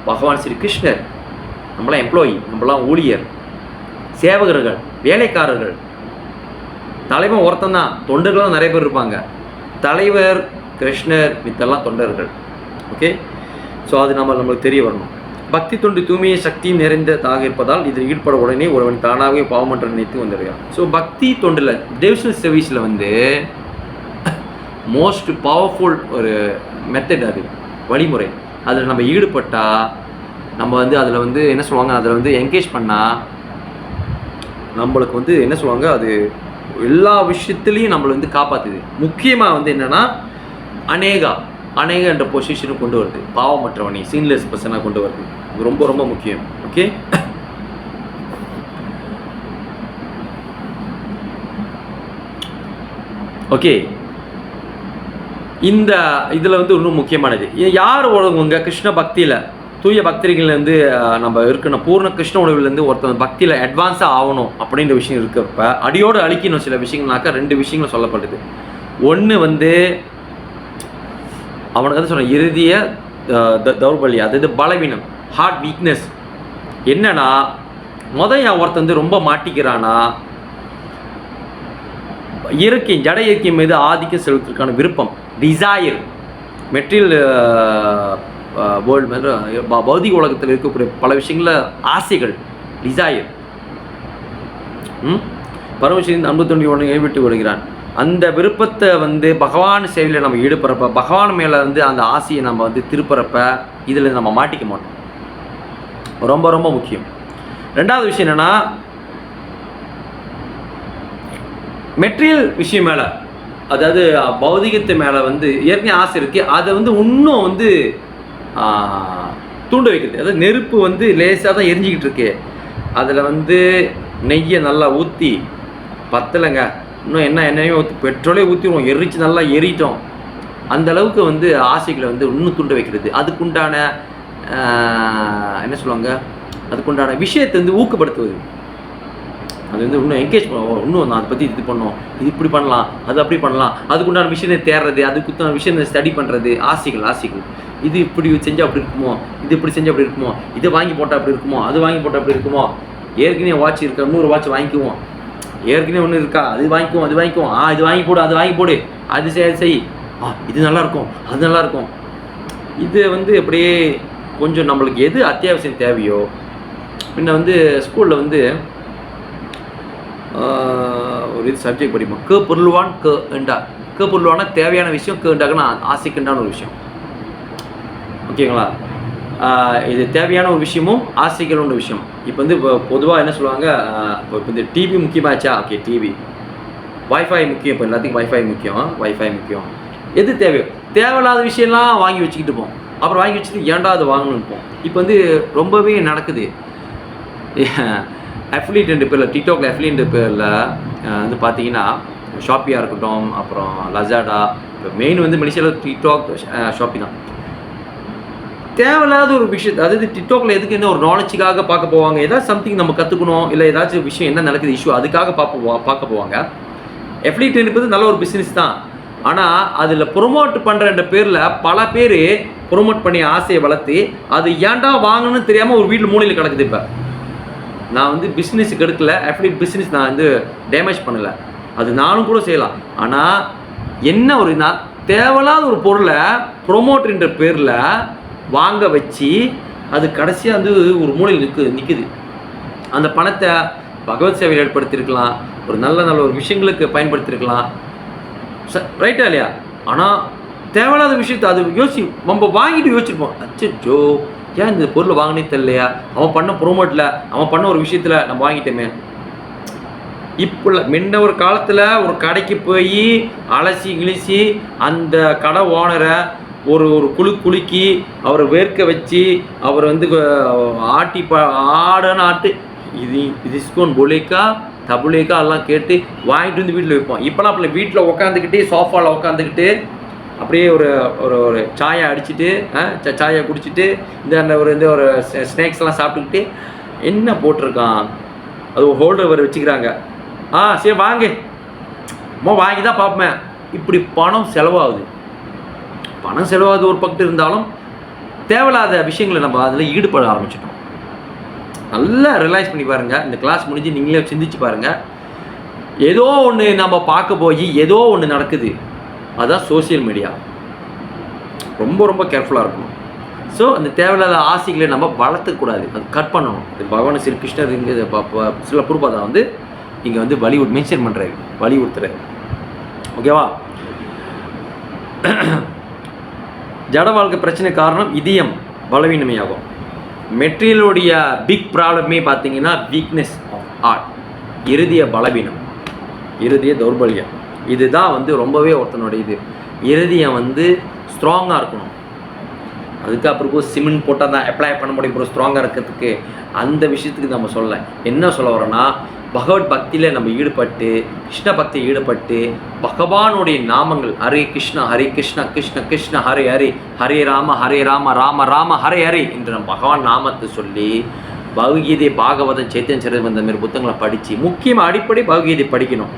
S1: பகவான் ஸ்ரீ கிருஷ்ணர். நம்மளாம் எம்ப்ளாயி, நம்மளாம் ஊழியர், சேவகர்கள், வேலைக்காரர்கள். தலைவன் ஒருத்தன் தான், தொண்டர்களும் நிறைய பேர் இருப்பாங்க. தலைவர் கிருஷ்ணர், மித்தெல்லாம் தொண்டர்கள். ஓகே, ஸோ அது நம்மளுக்கு தெரிய வரணும். பக்தி தொண்டு தூய்மையை சக்தியும் நிறைந்ததாக இருப்பதால் இதில் ஈடுபட உடனே ஒருவன் தானாகவே பாவமன்ற நினைத்து வந்துடுவான். ஸோ பக்தி தொண்டில், டிவோஷனல் சர்வீஸில் வந்து மோஸ்ட் பவர்ஃபுல் ஒரு மெத்தட், அது வழிமுறை. அதில் நம்ம ஈடுபட்டால், நம்ம வந்து அதில் வந்து என்ன சொல்லுவாங்க, அதில் வந்து என்கேஜ் பண்ணால் நம்மளுக்கு வந்து என்ன சொல்லுவாங்க, அது எல்லா விஷயத்துலேயும் நம்மளை வந்து காப்பாற்றுது. முக்கியமாக வந்து என்னென்னா அநேகா என்ற பொசிஷனும் கொண்டு வருது. பாவமற்றவனை சீன்லெஸ் பர்சனாக கொண்டு வருது. இது ரொம்ப ரொம்ப முக்கியம். ஓகே, ஓகே, இந்த இதில் வந்து இன்னும் முக்கியமானது, யார் உங்க கிருஷ்ண பக்தியில் தூய பக்தர்கள்லேருந்து நம்ம இருக்கணும், பூர்ண கிருஷ்ண உணவுலேருந்து ஒருத்தர் பக்தியில் அட்வான்ஸாக ஆகணும் அப்படின்ற விஷயம் இருக்கிறப்ப அடியோடு அழிக்கணும் சில விஷயங்கள்னாக்கா 2 விஷயங்கள் சொல்லப்படுது. ஒன்று வந்து அவனுக்கு வந்து சொன்ன இறுதிய தௌர்பல்யம், அதாவது பலவீனம், ஹார்ட் வீக்னஸ். என்னன்னா என் ஒருத்தன் வந்து ரொம்ப மாட்டிக்கிறானா, இயற்கை ஜட இயற்கை மீது ஆதிக்கம் செலுத்துவதற்கான விருப்பம், டிசையர், மெட்டீரியல் வேர்ல்டு மாதிரி பௌதிக உலகத்தில் இருக்கக்கூடிய பல விஷயங்களில் ஆசைகள், டிசையர். பரமசிவன் அன்பு தொண்டி உடனே கைவிட்டு விடுகிறான். அந்த விருப்பத்தை வந்து பகவான் சேவையில் நம்ம ஈடுபடுறப்ப, பகவான் மேலே வந்து அந்த ஆசையை நம்ம வந்து திருப்புறப்ப இதில் நம்ம மாட்டிக்க மாட்டோம். ரொம்ப ரொம்ப முக்கியம். 2வது விஷயம் என்னென்னா, மெட்டீரியல் விஷயம் மேலே, அதாவது பௌதிகத்து மேலே வந்து ஏற்கனவே ஆசை இருக்குது, அதை வந்து இன்னும் வந்து தூண்ட வைக்கிறது. அதாவது நெருப்பு வந்து லேசாக தான் எரிஞ்சிக்கிட்டு இருக்கு, அதில் வந்து நெய்யை நல்லா ஊற்றி பத்தலைங்க, இன்னும் எண்ணெயும் ஊற்றி பெட்ரோலே ஊற்றிடுவோம், எரிச்சு நல்லா எரிட்டோம், அந்த அளவுக்கு வந்து ஆசைகளை வந்து இன்னும் தூண்ட வைக்கிறது. அதுக்குண்டான என்ன சொல்லுவாங்க, அதுக்குண்டான விஷயத்தை வந்து ஊக்கப்படுத்துவது. அது வந்து இன்னும் என்கேஜ் பண்ணுவோம், இன்னும் நான் அதை பற்றி இது பண்ணோம், இது இப்படி பண்ணலாம், அது அப்படி பண்ணலாம், அதுக்குண்டான விஷயத்தை தேடுறது, அதுக்குண்டான விஷயத்தை ஸ்டடி பண்ணுறது. ஆசைகள், இது இப்படி செஞ்சால் அப்படி இருக்குமோ, இது இப்படி செஞ்சால் அப்படி இருக்குமோ, இதை வாங்கி போட்டால் அப்படி இருக்குமோ, அது வாங்கி போட்டால் அப்படி இருக்குமோ, ஏற்கனவே வாட்ச் இருக்கா, 100 வாட்ச் வாங்கிக்குவோம், ஏற்கனவே ஒன்று இருக்கா, அது வாங்கிக்குவோம், இது வாங்கி போடு, அது வாங்கி போடு, அது செய், இது நல்லாயிருக்கும், அது நல்லாயிருக்கும். இது வந்து அப்படியே கொஞ்சம் நம்மளுக்கு எது அத்தியாவசியம் தேவையோ. பின்ன வந்து ஸ்கூலில் வந்து ஒரு இது சப்ஜெக்ட் படிப்போம், க பொருள்வான் க எண்டா. க பொருள்வானா தேவையான விஷயம், க எண்டாக்குன்னா ஆசைக்குண்டான ஒரு விஷயம். ஓகேங்களா, இது தேவையான ஒரு விஷயமும் ஆசைகளோட விஷயம். இப்போ வந்து இப்போ பொதுவாக என்ன சொல்லுவாங்க, இப்போ இந்த டிவி முக்கியமாச்சா, ஓகே டிவி, வைஃபை முக்கியம், இப்போ எல்லாத்துக்கும் வைஃபை முக்கியம். எது தேவையோ, தேவையில்லாத விஷயம்லாம் வாங்கி வச்சுக்கிட்டு இருப்போம், அப்புறம் வாங்கி வச்சுட்டு ஏன்டா அது வாங்கணும்னு இருப்போம். இப்போ வந்து ரொம்பவே நடக்குது. அஃபிலியேட் பேரில், டிக்டாக்ல அஃபிலியேட் பேரில் வந்து பார்த்தீங்கன்னா ஷாப்பியாக இருக்கட்டும், அப்புறம் லசாடா, இப்போ மெயின் வந்து மலேசியாவில் டிக்டாக் ஷாப்பி தான். தேவையில்லாத ஒரு விஷயத்தை, அதாவது டிக்டாக்ல எதுக்கு என்ன ஒரு நாலேஜுக்காக பார்க்க போவாங்க, ஏதாவது சம்திங் நம்ம கற்றுக்கணும், இல்லை ஏதாச்சும் விஷயம் என்ன நடக்குது இஷ்யூ, அதுக்காக பார்க்க போவாங்க. அஃபிலியேட் என்பது நல்ல ஒரு பிஸ்னஸ் தான். ஆனால் அதில் ப்ரொமோட் பண்ணுறன்ற பேரில் பல பேர் ப்ரொமோட் பண்ணி ஆசையை வளர்த்து அது ஏன்டா வாங்கணும்னு தெரியாமல் ஒரு வீட்டில் மூலையில் கிடக்குது. இப்போ நான் வந்து பிஸ்னஸுக்கு எடுக்கல, அஃபிலியேட் பிஸ்னஸ் நான் வந்து டேமேஜ் பண்ணலை, அது நானும் கூட செய்யலாம். ஆனால் என்ன ஒரு தேவையில்லாத ஒரு பொருளை ப்ரொமோட்ன்ற பேரில் வாங்க வச்சு அது கடைசியாக வந்து ஒரு மூலையில் நிற்குது. அந்த பணத்தை பகவத் சேவையில் ஏற்படுத்தியிருக்கலாம், ஒரு நல்ல ஒரு விஷயங்களுக்கு பயன்படுத்தியிருக்கலாம், ரைட்டா இல்லையா? ஆனால் தேவையில்லாத விஷயத்தை அது நம்ம வாங்கிட்டு யோசிச்சிருப்போம், அச்சோ ஏன் இந்த பொருளை வாங்கினே தெரியலையா, அவன் பண்ண ப்ரோமோட்டில், அவன் பண்ண ஒரு விஷயத்தில் நம்ம வாங்கிட்டோமே. இப்போ முன்ன ஒரு காலத்தில் ஒரு கடைக்கு போய் அலசி கிழிச்சி அந்த கடை ஓனரை ஒரு குலுக்கி அவரை வேர்க்க வச்சு அவர் வந்து ஆட்டி ஆட்டு இது டிஸ்கவுண்ட் பொலேக்கா தபுலேக்கா எல்லாம் கேட்டு வாங்கிட்டு வந்து வீட்டில் வைப்போம். இப்போலாம் அப்போ வீட்டில் உட்காந்துக்கிட்டு சோஃபாவில் உட்காந்துக்கிட்டு அப்படியே ஒரு சாயை அடிச்சுட்டு சாயை குடிச்சிட்டு இந்த ஒரு ஸ்நாக்ஸ்லாம் சாப்பிட்டுக்கிட்டு என்ன போட்டிருக்கான் அது ஒரு ஹோல்டர் வர வச்சுக்கிறாங்க. சரி வாங்கி தான் பார்ப்பேன். இப்படி பணம் செலவாகுது ஒரு பக்கத்து இருந்தாலும் தேவையில்லாத விஷயங்களை நம்ம அதில் ஈடுபட ஆரம்பிச்சிட்டோம். நல்லா ரியலைஸ் பண்ணி பாருங்கள். இந்த கிளாஸ் முடிஞ்சு நீங்களே சிந்திச்சு பாருங்கள். ஏதோ ஒன்று நம்ம பார்க்க போய் ஏதோ ஒன்று நடக்குது. அதுதான் சோசியல் மீடியா. ரொம்ப ரொம்ப கேர்ஃபுல்லாக இருக்கணும். ஸோ அந்த தேவையில்லாத ஆசைகளை நம்ம வளர்த்துக்கூடாது, அது கட் பண்ணணும். இது பகவான் ஸ்ரீ கிருஷ்ணர் இங்கே சில புருபாதா வந்து இங்கே வந்து மென்ஷன் பண்ணுறாரு, வலியுறுத்துறாரு. ஓகேவா? ஜட வாழ்க்கை பிரச்சனை காரணம் இதயம் பலவீனமையாகும். மெட்டீரியலுடைய பிக் ப்ராப்ளமே பார்த்தீங்கன்னா வீக்னஸ் ஆஃப் ஹார்ட், இறுதிய பலவீனம், இறுதிய தௌர்பல்யம். இதுதான் வந்து ரொம்பவே ஒருத்தனுடைய இது. இறுதியம் வந்து ஸ்ட்ராங்காக இருக்கணும். அதுக்கு அப்புறம் சிமெண்ட் போட்டால் தான் அப்ளை பண்ண முடியும் ப்ரோ ஸ்ட்ராங்காக இருக்கிறதுக்கு. அந்த விஷயத்துக்கு நம்ம சொல்ல என்ன சொல்ல வரோன்னா, பகவத் பக்தியில் நம்ம ஈடுபட்டு, கிருஷ்ண பக்தியில் ஈடுபட்டு, பகவானுடைய நாமங்கள் ஹரே கிருஷ்ணா கிருஷ்ண கிருஷ்ண ஹரே ஹரே, ஹரே ராம ராம ராம ஹரே ஹரே என்ற பகவான் நாமத்தை சொல்லி பகவத்கீதை, பாகவதம், சைத்தன்ய சரிதம் இந்த மாதிரி புத்தகங்களை படித்து, முக்கியமாக அடிப்படை பகவத்கீதை படிக்கணும்.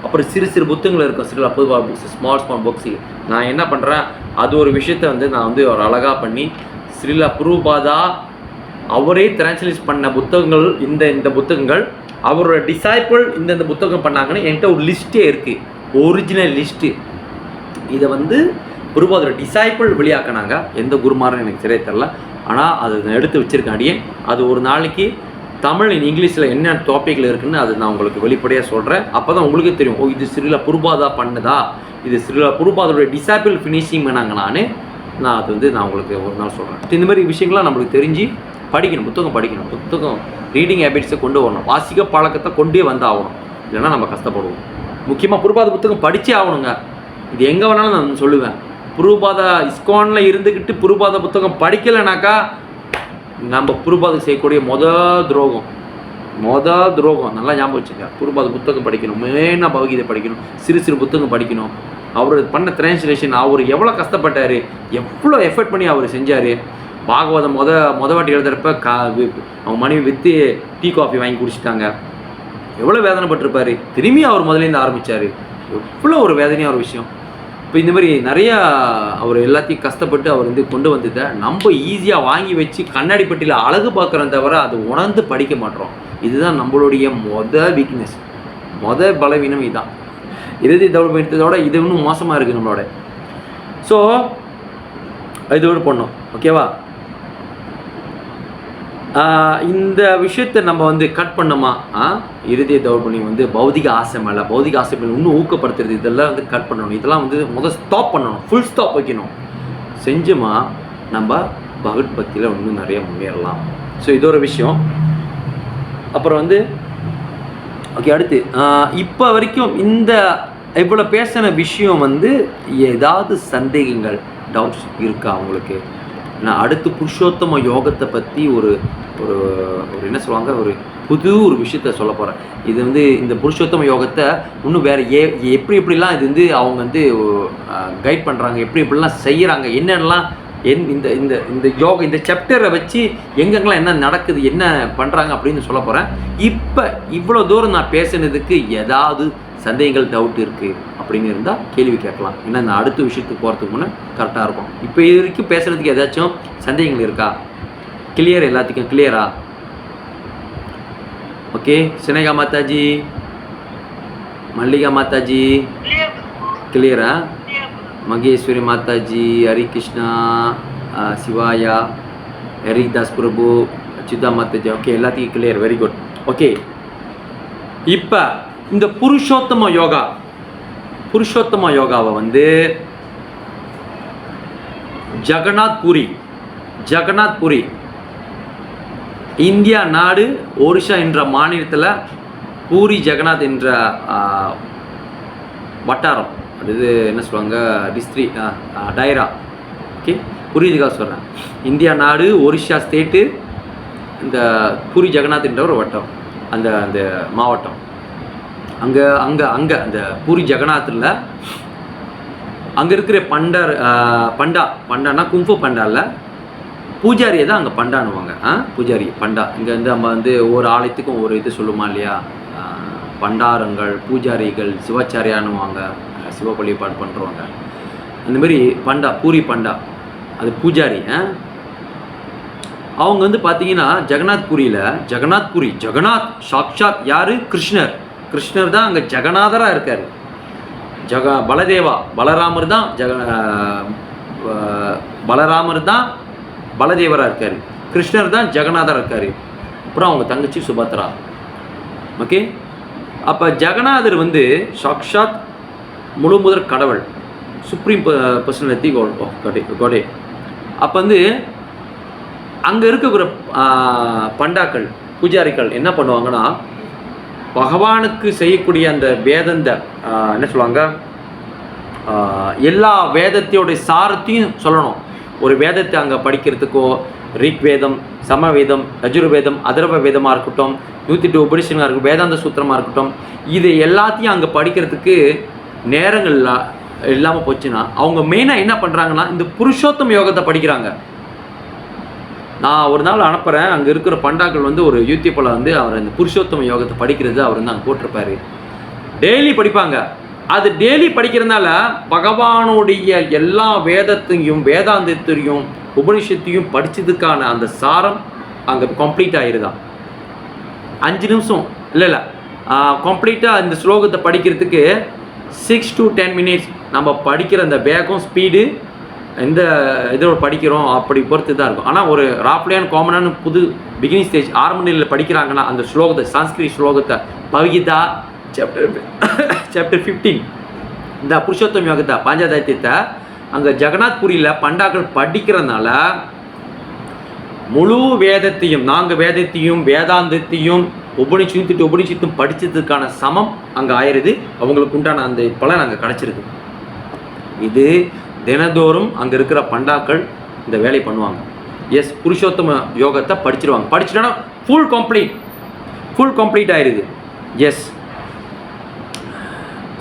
S1: அப்புறம் சிறு சிறு புத்தகங்கள் இருக்கும், சில பொதுவாக புக்ஸ், ஸ்மால் புக்ஸு. நான் என்ன பண்ணுறேன், அது ஒரு விஷயத்தை வந்து நான் வந்து ஒரு அழகாக பண்ணி ஸ்ரீல பிரபுபாதா அவரே டிரான்ஸ்லேட் பண்ண புத்தகங்கள், இந்த புத்தகங்கள் அவரோட டிசைபிள் இந்த புத்தகம் பண்ணாங்கன்னு என்கிட்ட ஒரு லிஸ்ட்டே இருக்குது, ஒரிஜினல் லிஸ்ட்டு. இதை வந்து பிரபுபாதோட டிசைபிள் வெளியாக்கினாங்க. எந்த குருமாரும் எனக்கு சரியாக தெரில, ஆனால் அது எடுத்து வச்சுருக்காண்டியே. அது ஒரு நாளைக்கு தமிழ் இங்கிலீஷில் என்ன டாப்பிக்கில் இருக்குதுன்னு அது நான் உங்களுக்கு வெளிப்படையாக சொல்கிறேன். அப்போ தான் உங்களுக்கே தெரியும், ஓ இது ஸ்ரீல பிரபுபாதா பண்ணதா, இது ஸ்ரீல பிரபுபாதோட டிசைபிள் ஃபினிஷிங் பண்ணாங்க. நான் அது வந்து நான் உங்களுக்கு ஒரு நாள் சொல்கிறேன். இந்த மாதிரி விஷயங்கள்லாம் நம்மளுக்கு தெரிஞ்சு படிக்கணும், புத்தகம் படிக்கணும், புத்தகம் ரீடிங் ஹேபிட்ஸை கொண்டு வரணும், வாசிக்க பழக்கத்தை கொண்டே வந்து ஆகணும். இல்லைன்னா நம்ம கஷ்டப்படுவோம். முக்கியமாக பிரபுபாத புத்தகம் படித்தே ஆகணுங்க. இது எங்கே வேணாலும் நான் சொல்லுவேன். பிரபுபாதா இஸ்கானில் இருந்துக்கிட்டு பிரபுபாத புத்தகம் படிக்கலைனாக்கா நம்ம பிரபுபாதம் செய்யக்கூடிய மொதல் துரோகம் நல்லா ஞாபகம் வச்சுக்க. பிரபுபாத புத்தகம் படிக்கணும், மெயினாக பகவத்கீதை படிக்கணும், சிறு சிறு புத்தகம் படிக்கணும். அவர் பண்ண டிரான்ஸ்லேஷன், அவர் எவ்வளோ கஷ்டப்பட்டார், எவ்வளோ எஃபர்ட் பண்ணி அவர் செஞ்சார். பாகவதம் மொத வாட்டி எழுதுறப்ப அவங்க மனைவி விற்று டீ காஃபி வாங்கி குடிச்சிட்டாங்க. எவ்வளோ வேதனைப்பட்டிருப்பார். திரும்பி அவர் முதலேருந்து ஆரம்பித்தார். எவ்வளோ ஒரு வேதனையாக ஒரு விஷயம். இப்போ இந்த மாதிரி நிறையா அவர் எல்லாத்தையும் கஷ்டப்பட்டு அவர் வந்து கொண்டு வந்ததை நம்ம ஈஸியாக வாங்கி வச்சு கண்ணாடி பெட்டியில் அழகு பார்க்குறோம் தவிர அது உணர்ந்து படிக்க மாட்டோம். இதுதான் நம்மளுடைய வீக்னஸ், பலவீனம். இதுதான் இறுதி தௌர்பல்யத்தோட இது இன்னும் மோசமாக இருக்குது நம்மளோட. ஸோ இதோடு பண்ணோம். ஓகேவா? இந்த விஷயத்தை நம்ம வந்து கட் பண்ணோமா, இறுதிய தௌர்பல்யம் வந்து பௌதிக ஆசை மேலே இன்னும் ஊக்கப்படுத்துறது, இதெல்லாம் வந்து கட் பண்ணணும். இதெல்லாம் வந்து ஸ்டாப் பண்ணணும், ஃபுல் ஸ்டாப் வைக்கணும். செஞ்சுமா நம்ம பகவத் பக்தியில் இன்னும் நிறைய முன்னேறலாம். ஸோ இது ஒரு விஷயம். அப்புறம் வந்து ஓகே, அடுத்து இப்போ வரைக்கும் இந்த இவ்வளோ பேசின விஷயம் வந்து ஏதாவது சந்தேகங்கள், டவுட்ஸ் இருக்கா உங்களுக்கு? நான் அடுத்து புருஷோத்தம யோகத்தை பற்றி ஒரு என்ன சொல்லுவாங்க, ஒரு விஷயத்த சொல்ல போகிறேன். இது வந்து இந்த புருஷோத்தம யோகத்தை இன்னும் வேறு எப்படிலாம் இது வந்து அவங்க வந்து கைட் பண்ணுறாங்க, எப்படிலாம் செய்கிறாங்க, என்னென்னலாம் இந்த இந்த இந்த யோகா இந்த சாப்டரை வச்சு எங்கெங்கெல்லாம் என்ன நடக்குது, என்ன பண்ணுறாங்க அப்படின்னு சொல்ல போகிறேன். இப்போ இவ்வளோ தூரம் நான் பேசுனதுக்கு ஏதாவது சந்தேகங்கள், டவுட் இருக்குது அப்படின்னு இருந்தால் கேள்வி கேட்கலாம். ஏன்னா நான் அடுத்த விஷயத்துக்கு போகிறதுக்கு முன்னே கரெக்டாக இருக்கும். இப்போ இது வரைக்கும் பேசுகிறதுக்கு ஏதாச்சும் சந்தேகங்கள் இருக்கா? கிளியர்? எல்லாத்துக்கும் கிளியரா? ஓகே. சினேகா மாதாஜி, மல்லிகா மாதாஜி கிளியரா? மகேஸ்வரி மாதாஜி, ஹரி கிருஷ்ணா, சிவாயா, ஹரிதாஸ் பிரபு, அச்சுதா மாதாஜி. ஓகே, எல்லாத்துக்கும் கிளியர். Very good. ஓகே, இப்போ இந்த புருஷோத்தம யோகாவை வந்து ஜெகநாத் புரி இந்தியா நாடு ஒரிஷா என்ற மாநிலத்தில் பூரி ஜெகநாத் என்ற வட்டாரம், அது என்ன சொல்லுவாங்க, டிஸ்ட்ரிக் டைரா. ஓகே, புரியுதுக்காக சொல்கிறேன். இந்தியா நாடு ஒரிஷா ஸ்டேட்டு, இந்த பூரி ஜெகநாத் என்ற ஒரு வட்டம், அந்த அந்த மாவட்டம். அங்கே அந்த பூரி ஜெகநாத்தில் அங்கே இருக்கிற பண்டானா குங்ஃபு பண்டாவில் பூஜாரியை தான் அங்கே பண்டானுவாங்க. பூஜாரி பண்டா. இங்கே வந்து நம்ம வந்து ஒவ்வொரு ஆலயத்துக்கும் ஒரு இது சொல்லுமா இல்லையா, பண்டாரங்கள், பூஜாரிகள், சிவாச்சாரியானுவாங்க, சிவ வழிபாடு பண்ணுறவங்க. அந்த மாதிரி பூரி பண்டா அது பூஜாரி. அவங்க வந்து பார்த்தீங்கன்னா ஜெகநாத் சாக்ஷாத் யார்? கிருஷ்ணர் தான் அங்கே ஜெகநாதராக இருக்கார். பலராமர் தான் பலதேவராக இருக்கார். கிருஷ்ணர் தான் ஜெகநாதராக இருக்கார். அப்புறம் அவங்க தங்கச்சி சுபத்ரா. ஓகே, அப்போ ஜெகநாதர் வந்து சாக்ஷாத் முழு முதற் கடவுள், சுப்ரீம் பர்சனாலிட்டி கோடே. அப்போ வந்து அங்கே இருக்கிற பண்டாக்கள் பூஜாரிகள் என்ன பண்ணுவாங்கன்னா, பகவானுக்கு செய்யக்கூடிய அந்த வேதந்த என்ன சொல்லுவாங்க, எல்லா வேதத்தையோடைய சாரத்தையும் சொல்லணும். ஒரு வேதத்தை அங்கே படிக்கிறதுக்கோ ரிக் வேதம், சமவேதம், யஜுர்வேதம், அதர்வ வேதமாக இருக்கட்டும், 108 உபனிஷத்தாக இருக்கட்டும், வேதாந்த சூத்திரமாக இருக்கட்டும், இது எல்லாத்தையும் அங்கே படிக்கிறதுக்கு நேரங்கள் இல்லாமல் போச்சுன்னா அவங்க மெயினாக என்ன பண்ணுறாங்கன்னா இந்த புருஷோத்தம யோகத்தை படிக்கிறாங்க. நான் ஒரு நாள் அனுப்புகிறேன், அங்கே இருக்கிற பண்டாக்கள் வந்து ஒரு யூடியூப்பில் வந்து அவர் இந்த புருஷோத்தம யோகத்தை படிக்கிறது அவர் வந்து அங்கே போட்டிருப்பாரு. டெய்லி படிப்பாங்க. அது டெய்லி படிக்கிறதுனால பகவானுடைய எல்லா வேதத்தையும் வேதாந்தத்தையும் உபனிஷத்தையும் படித்ததுக்கான அந்த சாரம் அங்கே கம்ப்ளீட் ஆகிருதான். 5 நிமிஷம் இல்லை கம்ப்ளீட்டாக இந்த ஸ்லோகத்தை படிக்கிறதுக்கு 6 to 10 மினிட்ஸ். நம்ம படிக்கிற அந்த வேகம் ஸ்பீடு எந்த இதோட படிக்கிறோம் அப்படி பொறுத்து தான் இருக்கும். ஆனால் ஒரு ராப்லியான காமனான புது பிகினிங் ஸ்டேஜ் ஆரம்ப நிலையில் படிக்கிறாங்கன்னா அந்த ஸ்லோகத்தை, சான்ஸ்கிரிட் ஸ்லோகத்தை, பகவத்கீதா சாப்டர் 15 இந்த புருஷோத்தம யோகத்தை பாஞ்சாதாத்தியத்தை அங்கே ஜெகநாத்புரியில் பண்டாக்கள் படிக்கிறதுனால முழு வேதத்தையும், நாங்கள் வேதத்தையும் வேதாந்தத்தையும் உபனிஷத்தும் படித்ததுக்கான சமம் அங்கே ஆயிடுது. அவங்களுக்கு உண்டான அந்த பலன் அங்கே கிடச்சிருது. இது தினந்தோறும் அங்கே இருக்கிற பண்டாக்கள் இந்த வேலை பண்ணுவாங்க. எஸ், புருஷோத்தம யோகத்தை படிச்சிருவாங்க. படிச்சுட்டோன்னா ஃபுல் கம்ப்ளீட் ஆயிடுது. எஸ்,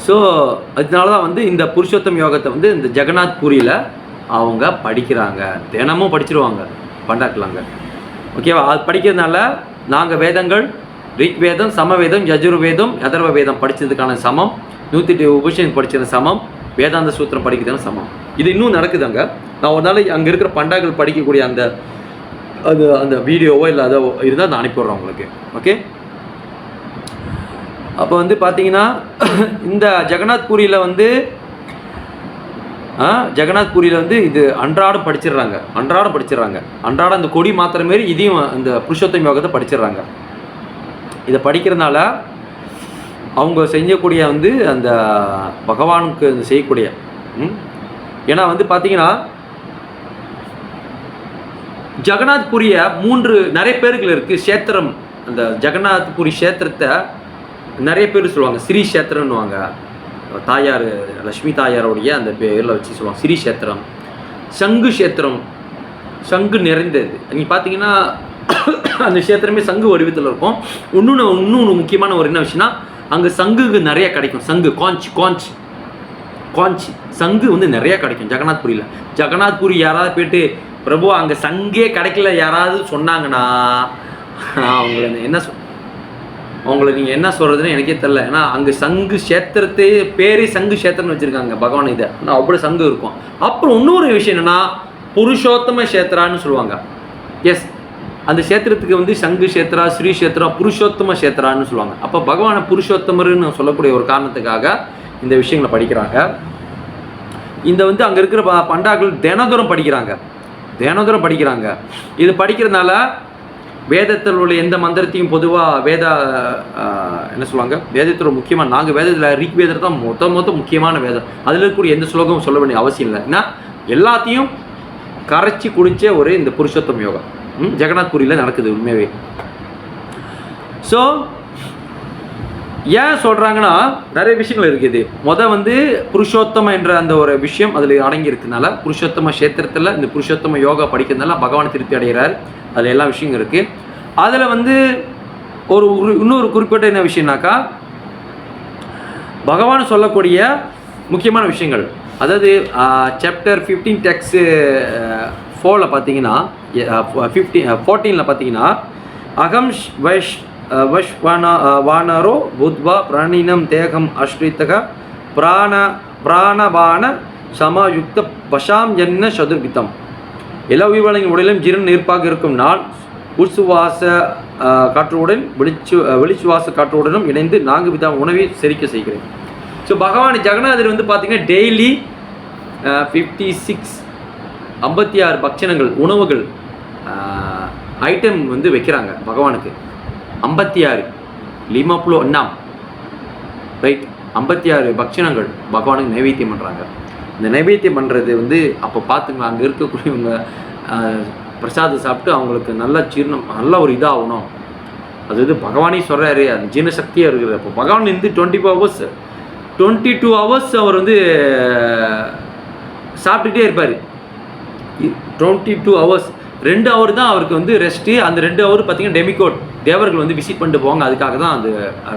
S1: ஸோ அதனால தான் வந்து இந்த புருஷோத்தம யோகத்தை வந்து இந்த ஜெகநாத்புரியில் அவங்க படிக்கிறாங்க. தினமும் படிச்சிருவாங்க பண்டாக்கலாங்க. ஓகேவா? அது படிக்கிறதுனால நாங்கள் வேதங்கள் ரிக் வேதம், சமவேதம், யஜுர்வேதம், அதர்வ வேதம் படித்ததுக்கான சமம், 108 உபனிஷத் படித்தது சமம், வேதாந்த சூத்திரம் படிக்கிறதுன சமம். இது இன்னும் நடக்குதுங்க. நான் ஒரு நாள் அங்கே இருக்கிற பண்டாக்கள் படிக்கக்கூடிய அந்த வீடியோவோ இல்லை அதோ இருந்தால் நான் அனுப்பிடுறேன் உங்களுக்கு. ஓகே, அப்போ வந்து பார்த்தீங்கன்னா இந்த ஜெகநாத்புரியில் வந்து இது அன்றாடம் படிச்சிடுறாங்க. அன்றாடம் அந்த கொடி மாத்திர மாரி இதையும் இந்த புருஷோத்தம யோகத்தை படிச்சிடுறாங்க. இதை படிக்கிறதுனால அவங்க செய்யக்கூடிய வந்து அந்த பகவானுக்கு செய்யக்கூடிய ஏன்னா வந்து பார்த்தீங்கன்னா ஜெகநாத்புரிய 3 நிறைய பேர்கள் இருக்குது க்ஷேத்திரம். அந்த ஜெகநாத்புரி க்ஷேத்திரத்தை நிறைய பேர் சொல்லுவாங்க ஸ்ரீ க்ஷேத்திரம்னுவாங்க. தாயார் லக்ஷ்மி தாயாரோடைய அந்த பேரில் வச்சு சொல்லுவாங்க ஸ்ரீ க்ஷேத்திரம். சங்கு க்ஷேத்திரம், சங்கு நிறைந்தது. நீங்கள் பார்த்தீங்கன்னா அந்த க்ஷேத்திரமே சங்கு வடிவத்தில் இருக்கும். இன்னொன்று முக்கியமான ஒரு என்ன விஷயம்னா அங்கே சங்குக்கு நிறைய கிடைக்கும். சங்கு காஞ்ச் சங்கு வந்து நிறைய கிடைக்கும் ஜெகநாத்புரி. யாராவது போயிட்டு பிரபு அங்கே சங்கே கிடைக்கல யாராவது சொன்னாங்கன்னா அவங்கள நீங்கள் என்ன சொல்கிறதுன்னு எனக்கே தெரில. ஏன்னா அங்கே சங்கு க்ஷேத்திரத்தை பேரே சங்கு க்ஷேத்திரம்னு வச்சுருக்காங்க பகவான். இதை ஆனால் அவ்வளோ சங்கு இருக்கும். அப்புறம் இன்னொரு விஷயம் என்னென்னா புருஷோத்தம க்ஷேத்திரான்னு சொல்லுவாங்க. எஸ், அந்த க்ஷேத்திரத்துக்கு வந்து சங்கு க்ஷேத்திரா, ஸ்ரீ க்ஷேத்திரா, புருஷோத்தம க்ஷேத்திரான்னு சொல்லுவாங்க. அப்போ பகவானை புருஷோத்தமர்னு சொல்லக்கூடிய ஒரு காரணத்துக்காக இந்த விஷயங்களை படிக்கிறாங்க. இந்த வந்து அங்கே இருக்கிற பண்டாக்கள் தினந்தோறும் படிக்கிறாங்க. இது படிக்கிறதுனால வேதத்தில் உள்ள எந்த மந்திரத்தையும் பொதுவாக என்ன சொல்லுவாங்க, வேதத்தில் முக்கியமாக நாங்கள் வேதத்தில் ரிக் வேதத்தை தான் மொத்தம் முக்கியமான வேதம். அதில் இருக்கக்கூடிய எந்த ஸ்லோகமும் சொல்ல வேண்டிய அவசியம் இல்லை. ஏன்னா எல்லாத்தையும் கரைச்சி குடித்த ஒரு இந்த புருஷோத்தம யோகம் ஜெகநாத்புரியில் நடக்குது உண்மையாகவே. ஸோ ஏன் சொல்கிறாங்கன்னா நிறைய விஷயங்கள் இருக்குது. வந்து புருஷோத்தம என்ற அந்த ஒரு விஷயம் அதில் அடங்கி இருக்கிறதுனால புருஷோத்தம க்ஷேத்திரத்தில் இந்த புருஷோத்தம யோகா படிக்கிறதுனால பகவான் திருப்தி அடைகிறார். அதில் எல்லா விஷயங்கள் இருக்குது. அதில் வந்து இன்னொரு குறிப்பிட்ட என்ன விஷயம்னாக்கா பகவான் சொல்லக்கூடிய முக்கியமான விஷயங்கள். அதாவது சாப்டர் 15 டெக்ஸ்ட் 4ல் பார்த்தீங்கன்னா 14ல் பார்த்தீங்கன்னா அகம் வானரோ புத்வா பிராணினம் தேகம் அஸ்ரித்தக பிராணபான சமயுக்த பஷாம் என்ன சதுர்பித்தம். எல்லா உயிர்வாளிகளின் உடலிலும் ஜீரண நீர்ப்பாக இருக்கும் நாள் உட்சுவாச காற்றுடன் வெளிச்சுவாச காற்றுடனும் இணைந்து 4 வித உணவை செரிக்க செய்கிறேன். ஸோ பகவான் ஜெகநாதர் வந்து பார்த்திங்கன்னா டெய்லி 56 பக்ஷணங்கள் உணவுகள் ஐட்டம் வந்து வைக்கிறாங்க பகவானுக்கு. 56 லிமாப்புலோ அண்ணாம் ரைட், 56 பக்ஷணங்கள் பகவானுக்கு நைவேத்தியம் பண்ணுறாங்க. இந்த நைவேத்தியம் பண்ணுறது வந்து அப்போ பார்த்துங்களா அங்கே இருக்கக்கூடியவங்க பிரசாதம் சாப்பிட்டு அவங்களுக்கு நல்ல ஜீரணம் நல்ல ஒரு இதாகணும். அது வந்து பகவானே சொல்கிறாரு, அந்த ஜீரண சக்தியாக இருக்குது. அப்போ பகவான் வந்து 22 ஹவர்ஸ் அவர் வந்து சாப்பிட்டுட்டே இருப்பார். 22 ஹவர்ஸ் 2 ஹவர் தான் அவருக்கு வந்து ரெஸ்ட்டு. அந்த 2 ஹவர் பார்த்திங்கன்னா டெமிகோட் தேவர்கள் வந்து விசிட் பண்ணிட்டு போவாங்க, அதுக்காக தான் அந்த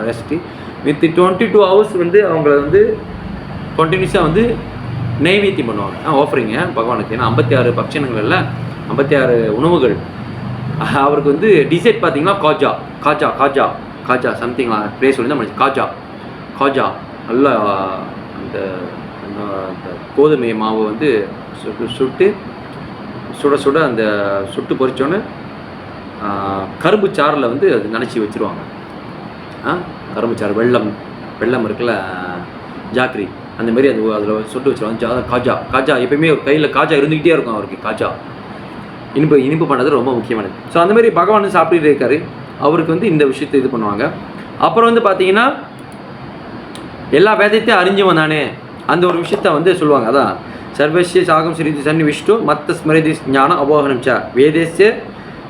S1: ரெஸ்ட்டு. வித் 22 ஹவர்ஸ் வந்து அவங்கள வந்து கண்டினியூஸாக வந்து நைவேத்தியம் பண்ணுவாங்க, ஆஃபரிங்க பகவானுக்கு. ஏன்னா 56 பக்ஷணங்கள்ல 56 உணவுகள். அவருக்கு வந்து டிசைட் பார்த்திங்கன்னா காஜா சம்திங் ப்ளேஸ் சொல்லி தான் காஜா நல்லா அந்த கோதுமை மாவு வந்து சுட அந்த சுட்டு பொரிச்சோன்னே கரும்பு சாறில் வந்து அது நினச்சி வச்சுருவாங்க. கரும்பு சாறு வெள்ளம் இருக்குல்ல ஜாக்கிரி, அந்த மாதிரி அது அதில் சுட்டு வச்சுருவாங்க. காஜா எப்பயுமே ஒரு கையில் காஜா இருந்துக்கிட்டே இருக்கும் அவருக்கு. காஜா இனிப்பு பண்ணது ரொம்ப முக்கியமானது. ஸோ அந்த மாதிரி பகவான் சாப்பிட்டுட்டு இருக்காரு. அவருக்கு வந்து இந்த விஷயத்தை இது பண்ணுவாங்க. அப்புறம் வந்து பார்த்தீங்கன்னா எல்லா வேதத்தையும் அறிஞ்சவன் தானே அந்த ஒரு விஷயத்த வந்து சொல்லுவாங்க. அதான் சர்வசிய சாகம் ஸ்ரீதி சன்னிவிஷ்டு மத்த ஸ்மரிதி ஞானம் அபோகனம் ச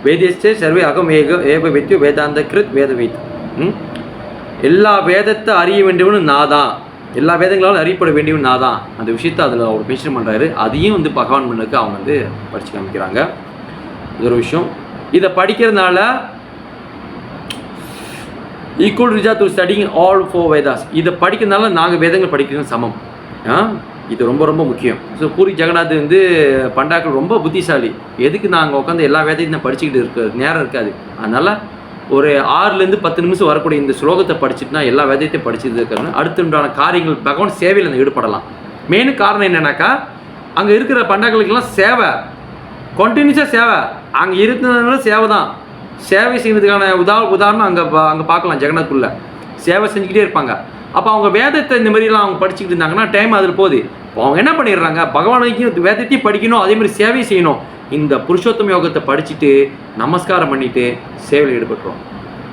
S1: வேதேஸ்ய சர்வே அகம் ஏக வித்யு வேதாந்த கிருத் வேதவீத். எல்லா வேதத்தை அறிய வேண்டியவனு நான் தான், எல்லா வேதங்களாலும் அறியப்பட வேண்டியவன் நான் தான். அந்த விஷயத்தை அதில் அவர் மென்ஷன் பண்ணுறாரு. அதையும் வந்து பகவான் மண்ணுக்கு அவங்க வந்து படித்து காமிக்கிறாங்க. இது ஒரு விஷயம். இதை படிக்கிறதுனால ஈக்குவல் ரிஜா டு ஸ்டடிங் ஆல் 4 வேதாஸ். இதை படிக்கிறதுனால நாங்கள் வேதங்கள் படிக்கிறது சமம். இது ரொம்ப ரொம்ப முக்கியம். ஸோ பூரி ஜெகநாத் வந்து பண்டாக்கள் ரொம்ப புத்திசாலி. எதுக்கு நாங்கள் உட்காந்து எல்லா வேதையும் படிச்சுக்கிட்டு நேரம் இருக்காது. அதனால் ஒரு 6லேருந்து 10 நிமிஷம் வரக்கூடிய இந்த ஸ்லோகத்தை படிச்சுட்டுனா எல்லா வேதத்தையும் படிச்சுட்டு இருக்காங்க. அடுத்துண்டான காரியங்கள் பகவான் சேவையில் அந்த ஈடுபடலாம். மெயின் காரணம் என்னென்னாக்கா அங்கே இருக்கிற பண்டாக்களுக்கெல்லாம் சேவை, கண்டினியூஸாக சேவை. அங்கே இருக்கிறதுனால சேவை தான். சேவை செய்வதுக்கான உதாரணம் அங்கே பார்க்கலாம். ஜெகநாத்குள்ளே சேவை செஞ்சுக்கிட்டே இருப்பாங்க. அப்போ அவங்க வேதத்தை இந்த மாதிரிலாம் அவங்க படிச்சுக்கிட்டு இருந்தாங்கன்னா டைம் அதில் போகுது. இப்போ அவங்க என்ன பண்ணிடுறாங்க, பகவானைக்கும் வேதத்தையும் படிக்கணும், அதேமாதிரி சேவை செய்யணும். இந்த புருஷோத்தம யோகத்தை படிச்சுட்டு நமஸ்காரம் பண்ணிவிட்டு சேவையில் ஈடுபட்டுரும்.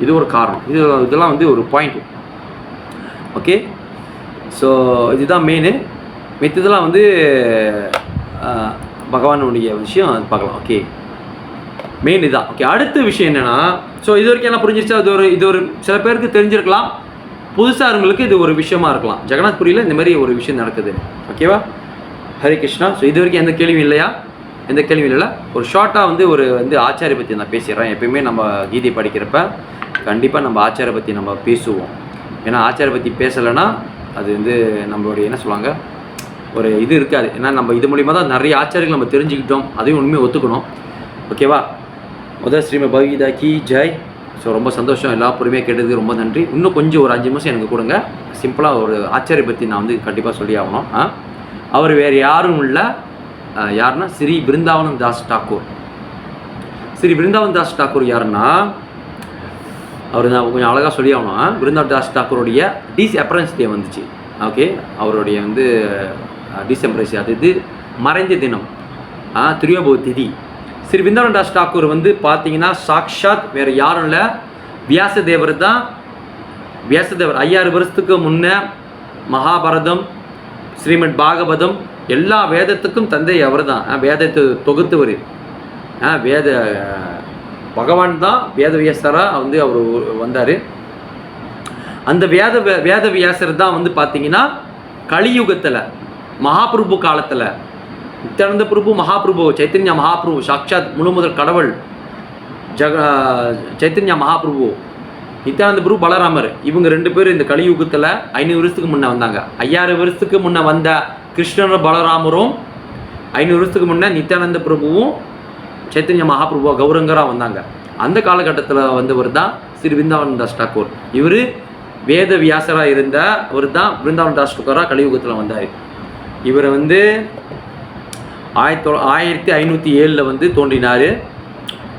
S1: இது ஒரு காரணம். இதெல்லாம் வந்து ஒரு பாயிண்ட். ஓகே, ஸோ இதுதான் மெயின். மித்ததெல்லாம் வந்து பகவானுடைய விஷயம் பார்க்கலாம். ஓகே, மெயின் இதுதான். ஓகே, அடுத்த விஷயம் என்னென்னா, ஸோ இது வரைக்கும் எல்லாம் புரிஞ்சிருச்சா? இது ஒரு சில பேருக்கு தெரிஞ்சிருக்கலாம், புதுசாக இருங்களுக்கு இது ஒரு விஷயமா இருக்கலாம். ஜெகநாத் புரியில் இந்த மாதிரி ஒரு விஷயம் நடக்குது. ஓகேவா? ஹரே கிருஷ்ணா. ஸோ இது வரைக்கும் எந்த கேள்வியும் இல்லையா? எந்த கேள்வியும் இல்லை. ஒரு ஷார்ட்டாக வந்து ஆச்சாரிய பற்றி நான் பேசிடுறேன். எப்பயுமே நம்ம கீதை படிக்கிறப்ப கண்டிப்பாக நம்ம ஆச்சாரிய பற்றி நம்ம பேசுவோம். ஏன்னா ஆச்சாரிய பற்றி பேசலைன்னா அது வந்து நம்மளுடைய என்ன சொல்லுவாங்க, ஒரு இது இருக்காது. ஏன்னா நம்ம இது மூலிமா தான் நிறைய ஆச்சாரியர்கள் நம்ம தெரிஞ்சுக்கிட்டோம். அதையும் உண்மையை ஒத்துக்கணும். ஓகேவா? முதல் ஸ்ரீமத் பகவத்கீதா கி ஜெய். ஸோ ரொம்ப சந்தோஷம், எல்லா பொறுமையாக கேட்டதுக்கு ரொம்ப நன்றி. இன்னும் கொஞ்சம் ஒரு 5 நிமிஷம் எனக்கு கொடுங்க. சிம்பிளாக ஒரு ஆச்சாரிய பற்றி நான் வந்து கண்டிப்பாக சொல்லி ஆகணும். அவர் வேறு யாரும் இல்லை, யாருன்னா ஸ்ரீ பிருந்தாவன் தாஸ் டாக்கூர். ஸ்ரீ பிருந்தாவன் தாஸ் டாக்கூர் யாருன்னா, அவர் நான் கொஞ்சம் அழகாக சொல்லி ஆகணும். பிருந்தாவன் தாஸ் டாக்கூருடைய டிஸ்அப்பரன்ஸ் டே வந்துச்சு. ஓகே, அவருடைய வந்து டிசம்பரன்ஸ், அது இது மறைந்த தினம், திரியோபவ திதி. ஸ்ரீ பிருந்தாவன் தாஸ் டாக்கூர் வந்து பார்த்தீங்கன்னா சாக்ஷாத் வேறு யாரும் இல்லை, வியாசதேவர் தான். வியாசதேவர் 5000 வருஷத்துக்கு முன்னே மகாபாரதம், ஸ்ரீமத் பாகவதம் எல்லா வேதத்துக்கும் தந்தை அவர் தான். வேதத்தை தொகுத்தவர் வேத பகவான் தான். வேதவியாசராக வந்து அவர் வந்தார். அந்த வேதவியாசர் தான் வந்து பார்த்தீங்கன்னா கலியுகத்தில் மகாபிரபு காலத்தில் நித்யானந்த பிரபு மகாபிரபு, சைத்தன்யா மகாபிரபு, சாக்ஷாத் முழுமுதல் கடவுள் சைத்தன்யா மகாபிரபு, நித்யானந்த பிரபு, பலராமர், இவங்க 2 பேர் இந்த கலியுகத்தில் 500 வருஷத்துக்கு முன்னே வந்தாங்க. 5000 வருஷத்துக்கு முன்னே வந்த கிருஷ்ணரும் பலராமரும் 500 வருஷத்துக்கு முன்னே நித்யானந்த பிரபுவும் சைத்தன்யா மகாபிரபுவா கௌரங்கராக வந்தாங்க. அந்த காலகட்டத்தில் வந்தவர் தான் ஸ்ரீ பிருந்தாவன் தாஸ் டாக்கூர். இவர் வேத வியாசராக இருந்த ஒரு தான் பிருந்தாவன் தாஸ் டாக்கூராக கலியுகத்தில் வந்தார். இவர் வந்து 1507 வந்து தோன்றினார்.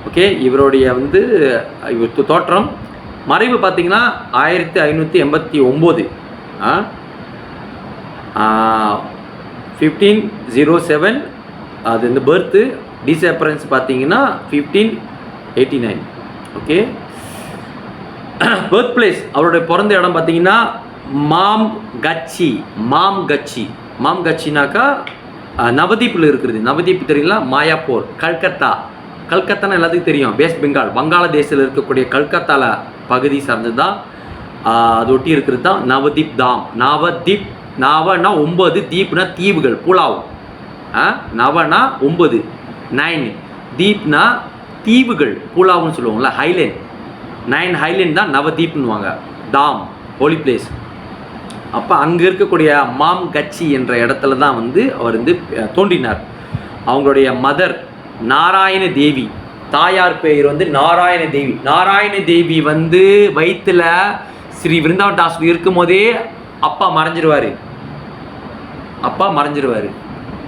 S1: ஓகே, இவருடைய வந்து இவர் தோற்றம். மறைவு பார்த்தீங்கன்னா 1589. 1507 அது இந்த பர்த்து. டிஸ்அப்பரன்ஸ் பார்த்தீங்கன்னா 1589. ஓகே, பர்த் பிளேஸ் அவருடைய பிறந்த இடம் பார்த்தீங்கன்னா மாம்கச்சினாக்கா நவதீப்பில் இருக்கிறது. நவதீப் தெரியல, மாயாப்பூர், கல்கத்தான்னு எல்லாத்துக்கும் தெரியும். வெஸ்ட் பெங்கால், வங்காளதேசத்தில் இருக்கக்கூடிய கல்கத்தாவில் பகுதி சார்ந்தது தான். அது ஒட்டி இருக்கிறது தான் நவதீப் தாம். நவனா 9, தீப்னா தீவுகள், புலாவ். நவனா 9, 9 தீப்னா தீவுகள், புலாவ்னு சொல்லுவாங்கள்ல, ஹைலேண்ட். 9 ஹைலேண்ட் தான் நவதீப்னுவாங்க. தாம் ஹோலி பிளேஸ். அப்போ அங்கே இருக்கக்கூடிய மாம்கச்சி என்ற இடத்துல தான் வந்து அவர் வந்து தோன்றினார். அவங்களுடைய மதர் நாராயண தேவி, தாயார் பெயர் வந்து நாராயண தேவி. நாராயண தேவி வந்து வயிற்றில் ஸ்ரீ விருந்தாவன் தாஸ் இருக்கும் போதே அப்பா மறைஞ்சிருவார்.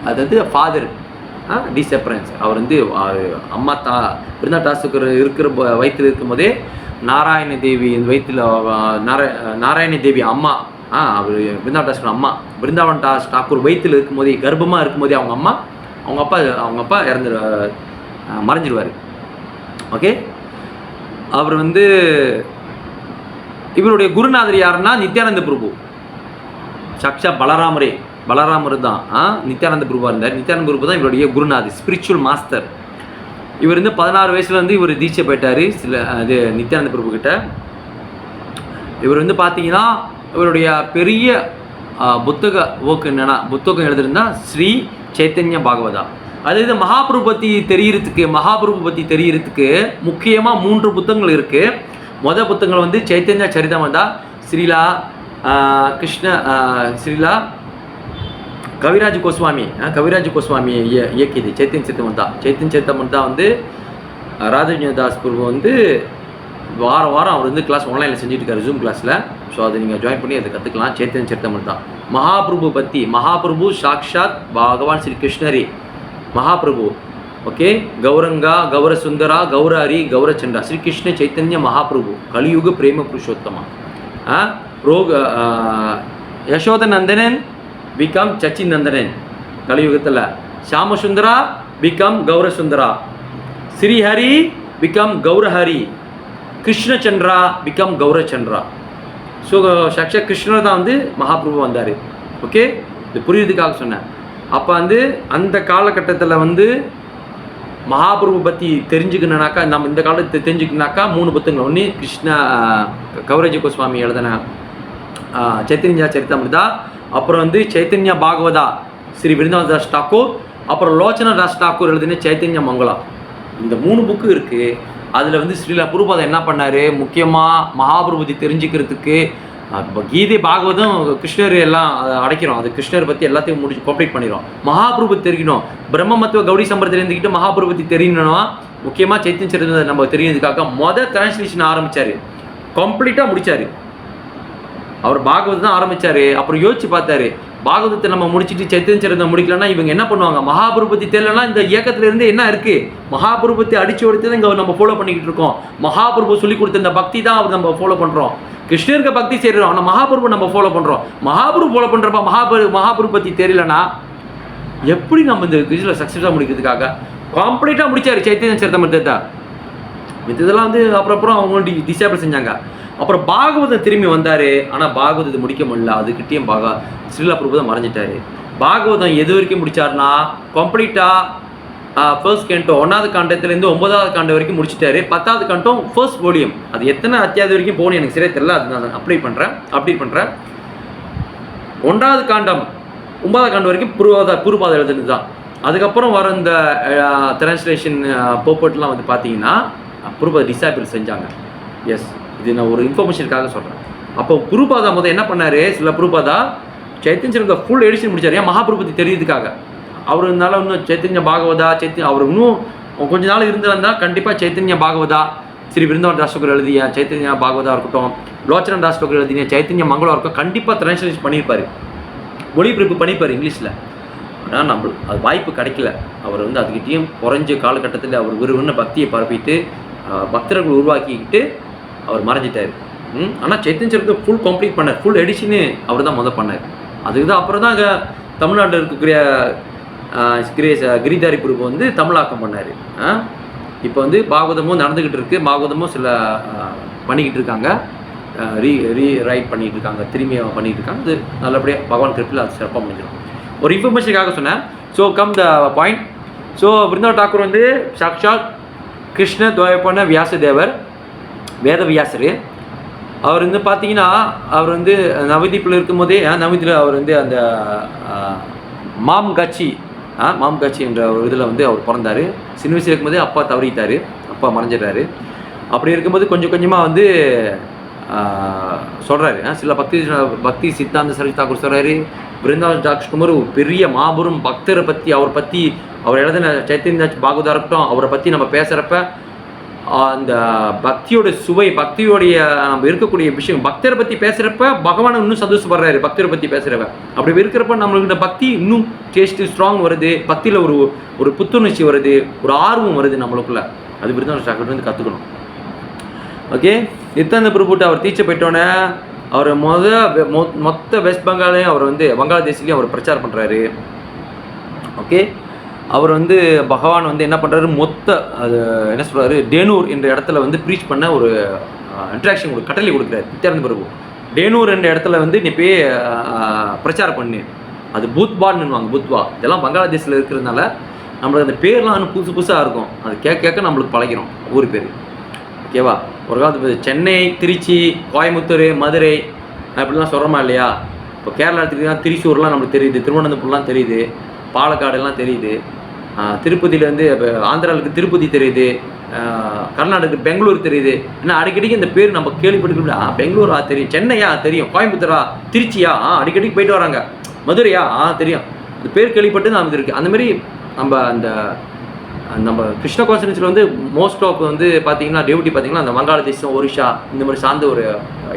S1: அதாவது ஃபாதர் டிஸ்அப்பரன்ஸ். அவர் வந்து அம்மா விருந்தாவன் தாஸுக்கு இருக்கிற வயிற்றில் இருக்கும் போதே நாராயண தேவி வயிற்றில் நாராயண தேவி அம்மா, அவர் விருந்தாவன் தாஸ் அம்மா, விருந்தாவன் தாஸ் டாக்கூர் வயிற்றில் இருக்கும்போதே, கர்ப்பமாக இருக்கும்போதே அவங்க அப்பா மறைஞ்சிருவார். ஓகே, அவர் வந்து இவருடைய குருநாதர் யாருன்னா நித்யானந்த பிரபு. சாக்ஷா பலராமர் தான் நித்யானந்த பிரபுவாக இருந்தார். நித்யானந்த பிரபு தான் இவருடைய குருநாதர், ஸ்பிரிச்சுவல் மாஸ்டர். இவர் வந்து 16 வயசுல வந்து இவர் தீட்சை போயிட்டார் அது நித்யானந்த பிரபு கிட்ட. இவர் வந்து பார்த்தீங்கன்னா இவருடைய பெரிய புத்தகம் எழுதுனா ஸ்ரீ சைத்தன்ய பாகவதா. அதாவது மகாபிரபு பற்றி தெரியறதுக்கு முக்கியமாக 3 புத்தகங்கள் இருக்குது. மொதல் புத்தகங்கள் வந்து சைத்தன்ய சரிதமதா, ஸ்ரீலா கவிராஜ் கோஸ்வாமி இயக்கியது சைத்தன்ய சரிதமதா வந்து ராஜேந்திர தாஸ் பிரபு வந்து வாரம் அவர் வந்து கிளாஸ் ஆன்லைனில் செஞ்சுட்டு இருக்காரு, ஜூம் கிளாஸில். ஸோ அதை நீங்கள் ஜாயின் பண்ணி அதை கற்றுக்கலாம். சைத்தன்ய சரிதமதா மகாபிரபு சாக்ஷாத் பகவான் ஸ்ரீ கிருஷ்ணரே மகாபிரபு. ஓகே, கௌரங்கா, கௌர சுந்தரா, கௌராரி, கௌரச்சண்டா, ஸ்ரீ கிருஷ்ண சைத்தன்ய மகாபிரபு, கலியுக பிரேம புருஷோத்தமா. யசோதநந்தனன் பிகம் சச்சிநந்தனன் கலியுகத்தில். Shyamasundara become Gaurasundara, Srihari become Gaurahari, Krishnachandra become Gaurachandra. So சாக்ஷா கிருஷ்ணர் தான் வந்து மகாபிரபு வந்தார். ஓகே, இது புரியுறதுக்காக சொன்னேன். அப்போ வந்து அந்த காலகட்டத்தில் வந்து மகாபிரபு பற்றி தெரிஞ்சுக்கணுனாக்கா, நம்ம இந்த காலத்தை தெரிஞ்சுக்கணுனாக்கா 3 புத்தகங்கள். ஒன்று கௌரஜி கோஸ்வாமி எழுதின சைத்தன்யா சரிதமதா, அப்புறம் வந்து சைத்தன்ய பாகவதா ஸ்ரீ விருந்தாவன் தாஸ் டாக்கூர், அப்புறம் லோச்சனா தாஸ் டாக்கூர் எழுதின சைத்தன்ய மங்களா. இந்த 3 புக்கு இருக்குது. அதில் வந்து ஸ்ரீலா பிரபுபாதா என்ன பண்ணார், முக்கியமாக மகாபிரபு பற்றி தெரிஞ்சுக்கிறதுக்கு கீதை பாகவதம் கிருஷ்ணர் எல்லாம் அடைக்கிறோம். அது கிருஷ்ணர் பற்றி எல்லாத்தையும் கம்ப்ளீட் பண்ணிடும். மகாபிரபு தெரியணும். பிரம்ம மத்துவ கௌடி சம்பிரதாயம் இருந்துக்கிட்டு மகாபிரபு பற்றி தெரியணும்னா முக்கியமாக சைத்தன்ய சரிதமதா நம்ம தெரியறதுக்காக டிரான்ஸ்லேஷன் ஆரம்பித்தார், கம்ப்ளீட்டாக முடித்தார். அவர் பாகவதம் தான் ஆரம்பித்தார். அப்புறம் யோசிச்சு பார்த்தாரு, பாகவதத்தை நம்ம முடிச்சுட்டு சைத்தன்ய சரிதமதா முடிக்கலன்னா இவங்க என்ன பண்ணுவாங்க, மகாபிரபு பற்றி தெரியலன்னா இந்த இயக்கத்திலேருந்து என்ன இருக்குது, மகாபிரபு பற்றி அடிச்சு உடைத்து தான் இங்கே நம்ம ஃபாலோ பண்ணிக்கிட்டு இருக்கோம். மகாபிரபு சொல்லி கொடுத்த இந்த பக்தி தான் அவர் நம்ம ஃபாலோ பண்ணுறோம். கிருஷ்ணருக்கு பக்தி செய்கிறோம், ஆனால் மகாபிரபு நம்ம ஃபாலோ பண்ணுறோம். மகாபிரபு ஃபாலோ பண்ணுறப்ப மகாபிரபு பற்றி தெரியலனா எப்படி நம்ம இந்த இதில் சக்ஸஸாக முடிக்கிறதுக்காக கம்ப்ளீட்டாக முடித்தார் சைத்தன்ய சரிதமதா. இதெல்லாம் வந்து அப்புறம் அவங்க டிசேபிள் செஞ்சாங்க. அப்புறம் பாகவதம் திரும்பி வந்தார். ஆனால் பாகவதத்தை முடிக்க முடியல. அதுக்கிட்டேயும் ஸ்ரீலா பிரபுபாதா மறைஞ்சிட்டாரு. பாகவதம் எது வரைக்கும் முடித்தார்னா கம்ப்ளீட்டாக ஃபர்ஸ்ட் கேண்டோ 1வது காண்டத்துலேருந்து 9வது காண்டம் வரைக்கும் முடிச்சிட்டாரு. 10வது காண்டம் ஃபர்ஸ்ட் வால்யூம். அது எத்தனை அத்தியாயம் வரைக்கும் போகணும் எனக்கு சரியாக தெரியல, அது நான் அப்டேட் பண்ணுறேன். 1வது காண்டம் 9வது காண்டம் வரைக்கும் பூர்வபாதா எழுதுனது தான். அதுக்கப்புறம் வர இந்த டிரான்ஸ்லேஷன் போப்பட்லாம் வந்து பார்த்தீங்கன்னா பூர்வபாதா டிசேபிள் செஞ்சாங்க. எஸ், இது நான் ஒரு இன்ஃபர்மேஷனுக்காக சொல்கிறேன். அப்போ பிரபுபாதா முதல் என்ன பண்ணார், சில பிரபுபாதா சைத்தன்ய சரிதமதா ஃபுல் எடிஷன் முடிச்சார். ஏன், மகாபிரபு பற்றி தெரியுதுக்காக. அவர் இருந்தாலும் இன்னும் சைத்தன்ய பாகவதா அவர் இன்னும் கொஞ்ச நாள் இருந்திருந்தால் கண்டிப்பாக சைத்தன்ய பாகவதா ஸ்ரீ விருந்தாவன் தாஸ் டாக்கூர் எழுதிய சைத்தன்ய பாகவதா இருக்கட்டும், லோச்சனா தாஸ் டாக்கூர் எழுதிய சைத்தன்ய மங்களா இருக்கும், கண்டிப்பாக டிரான்ஸ்லேஷன் பண்ணியிருப்பார், மொழிபெயர்ப்பு பண்ணியிருப்பார் இங்கிலீஷில். ஆனால் அது வாய்ப்பு கிடைக்கல. அவர் வந்து அதுக்கிட்டேயும் குறைஞ்ச காலகட்டத்தில் அவர் விறுவிறுன்னு பக்தியை பரப்பிட்டு பக்தர்கள் உருவாக்கிக்கிட்டு அவர் மறைஞ்சிட்டார். ஆனால் சைத்தன்ய சரித்திரம் ஃபுல் கம்ப்ளீட் பண்ணார். ஃபுல் எடிஷனு அவர் தான் பண்ணார். அதுக்கு தான் அப்புறம் தான் தமிழ்நாட்டில் இருக்கக்கூடிய கிரிதாரி பிரபு வந்து தமிழாக்கம் பண்ணார். இப்போ வந்து பாகவதமும் நடந்துக்கிட்டு இருக்குது. பாகவதமும் சில பண்ணிக்கிட்டு இருக்காங்க, ரைட் பண்ணிகிட்டு இருக்காங்க, திரும்பி பண்ணிகிட்டு இருக்காங்க. அது நல்லபடியாக பகவான் கிருப்பையில் அது சிறப்பாக பண்ணிக்கிறோம். ஒரு இன்ஃபர்மேஷனுக்காக சொன்னேன். So come the point. So Brindavan Thakur வந்து சாக்ஷாத் கிருஷ்ண துவயப்பண்ண வியாசதேவர், வேத வியாசர். அவர் வந்து பார்த்தீங்கன்னா அவர் வந்து நவதீப்பில் இருக்கும்போதே நவதீப்பில் அவர் வந்து அந்த மாம்காட்சி என்ற ஒரு இதில் வந்து அவர் பிறந்தார். சின்ன வயசில் இருக்கும்போதே அப்பா தவறிட்டார், அப்பா மறைஞ்சிட்டாரு. அப்படி இருக்கும்போது கொஞ்சம் கொஞ்சமாக வந்து சொல்கிறாரு. சில பக்தி சித்தாந்த சரஸ்வதி தாக்கூர் சொல்கிறாரு, பிருந்தாவன் தாக்கூர் ஒரு பெரிய மாபெரும் பக்தரை பற்றி அவர் எழுதின சைத்தன்ய பாகவதா இருக்கட்டும், அவரை பற்றி நம்ம பேசுகிறப்ப அந்த பக்தியோட சுவை, பக்தியோடைய நம்ம இருக்கக்கூடிய விஷயம், பக்தரை பற்றி பேசுகிறப்ப பகவான் இன்னும் சந்தோஷப்படுறாரு. பக்தரை பற்றி பேசுகிறப்ப அப்படி இருக்கிறப்ப நம்மளுக்கு இந்த பக்தி இன்னும் டேஸ்ட்டு ஸ்ட்ராங் வருது, பக்தியில் ஒரு புத்துணர்ச்சி வருது, ஒரு ஆர்வம் வருது நம்மளுக்குள்ள. அது பிருந்தாவன் தாக்கூர் வந்து கற்றுக்கணும். ஓகே, நித்யானந்த பிரபுட்ட அவர் டீச்சர் போயிட்டோன்னே அவர் மொத்த வெஸ்ட் பெங்காலையும் அவர் வந்து வங்காளதேசிலையும் அவர் பிரச்சாரம் பண்ணுறாரு. ஓகே, அவர் வந்து பகவான் வந்து என்ன பண்ணுறாரு, அது என்ன சொல்கிறாரு, டேனூர் என்ற இடத்துல வந்து ப்ரீச் பண்ண ஒரு இன்ட்ராக்ஷன் கட்டளை கொடுக்குறாரு நித்யானந்த பிரபு. டேனூர் என்ற இடத்துல வந்து நீ போய் பிரச்சாரம் பண்ணு. அது பூத்வான்னு பூத்வா. இதெல்லாம் வங்காளதேசில் இருக்கிறதுனால நம்மளுக்கு அந்த பேர்லாம் இன்னும் புதுசாக இருக்கும். அது கேட்க நம்மளுக்கு பழகிறோம் ஊர் பேர். ஓகேவா, ஒரு காலத்து சென்னை, திருச்சி, கோயம்புத்தூர், மதுரை அப்படிலாம் சொல்கிறோமா இல்லையா? இப்போ கேரளா எடுத்துக்கிட்டா திரிசூர்லாம் நம்மளுக்கு தெரியுது, திருவனந்தபுரம்லாம் தெரியுது, பாலக்காடுலாம் தெரியுது, திருப்பதியிலேருந்து ஆந்திராவுக்கு திருப்பதி தெரியுது, கர்நாடகத்துக்கு பெங்களூர் தெரியுது. ஏன்னா அடிக்கடிக்கு இந்த பேர் நம்ம கேள்விப்பட்டுக்கிட்டா பெங்களூரா தெரியும், சென்னையா தெரியும், கோயம்புத்தூரா, திருச்சியா அடிக்கடிக்கு போயிட்டு வராங்க, மதுரையா தெரியும். இந்த பேர் கேள்விப்பட்டு தான் இருக்குது. அந்தமாரி நம்ம கிருஷ்ண கான்ஸ்டன்ஸில் வந்து மோஸ்ட் ஆஃப் வந்து பார்த்தீங்கன்னா டியூட்டி பார்த்தீங்கன்னா அந்த வங்காளதேசம், ஒரிஷா இந்த மாதிரி சார்ந்த ஒரு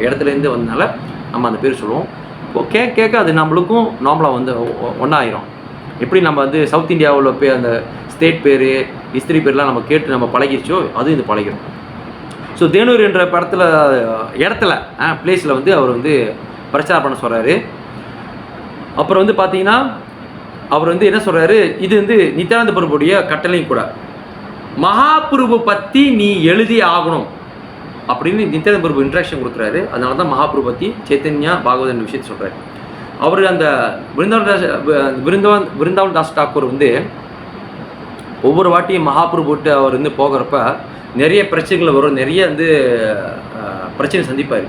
S1: இடத்துலேருந்து வந்ததுனால நம்ம அந்த பேர் சொல்லுவோம். இப்போ கேட்க அது நம்மளுக்கும் நார்மலாக வந்து ஒன்றாயிரும். எப்படி நம்ம வந்து சவுத் இந்தியாவில் அந்த ஸ்டேட் பேர், ஹிஸ்திரி பேர்லாம் நம்ம கேட்டு நம்ம பழகிருச்சோ அதுவும் இது பழகிடும். ஸோ தேனூர் என்ற இடத்துல பிளேஸில் வந்து அவர் வந்து பிரச்சாரம் பண்ண சொல்கிறாரு. அப்புறம் வந்து பார்த்தீங்கன்னா அவர் வந்து என்ன சொல்கிறாரு, இது வந்து நித்யானந்த பிரபுடைய கட்டளையும் கூட, மகாபிரபு பற்றி நீ எழுதி ஆகணும் அப்படின்னு நித்யானந்த பிரபு இன்ட்ராக்ஷன் கொடுக்குறாரு. அதனால தான் மகாபிரபு பற்றி சைத்தன்யா பாகவதன் விஷயத்தை சொல்கிறாரு. அவர் அந்த பிருந்தாவன் தாஸ் தாக்கூர் வந்து ஒவ்வொரு வாட்டியும் மகாபிரபுட்டு அவர் வந்து போகிறப்ப நிறைய பிரச்சனைகள் வரும், நிறைய வந்து பிரச்சனை சந்திப்பார்.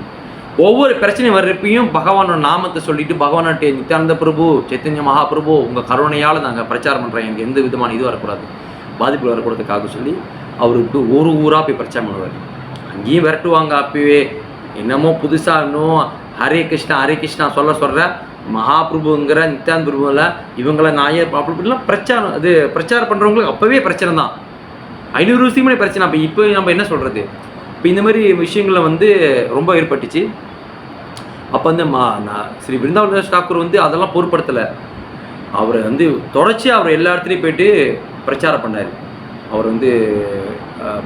S1: ஒவ்வொரு பிரச்சனையும் வர்றப்பையும் பகவானோட நாமத்தை சொல்லிட்டு, பகவான்கிட்ட நித்யானந்த பிரபு, சைத்தன்ய மகாபிரபு உங்கள் கருணையால் நாங்கள் பிரச்சாரம் பண்ணுறோம், எனக்கு எந்த விதமான இது வரக்கூடாது, பாதிப்பு வரக்கூடாதுக்காக சொல்லி அவருக்கு ஒரு ஊராக போய் பிரச்சாரம் பண்ணுவார். அங்கேயும் விரட்டுவாங்க. அப்பவே என்னமோ புதுசாக இன்னும் ஹரே கிருஷ்ணா சொல்கிற மகாபிரபுங்கிற நித்யானந்த பிரபுவில் இவங்களை நாயர் அப்படிலாம் பிரச்சாரம் பண்ணுறவங்களுக்கு அப்போவே பிரச்சனை தான். 500 வருஷத்துக்கு பிரச்சனை. இப்போ நம்ம என்ன சொல்கிறது? இப்போ இந்த மாதிரி விஷயங்களில் வந்து ரொம்ப ஏற்பட்டுச்சு. அப்போ வந்து ஸ்ரீ பிருந்தாவன் தாஸ் தாக்கூர் வந்து அதெல்லாம் பொருட்படுத்தலை. அவர் வந்து தொடர்ச்சி அவர் எல்லா இடத்துலையும் போய்ட்டு பிரச்சாரம் பண்ணார். அவர் வந்து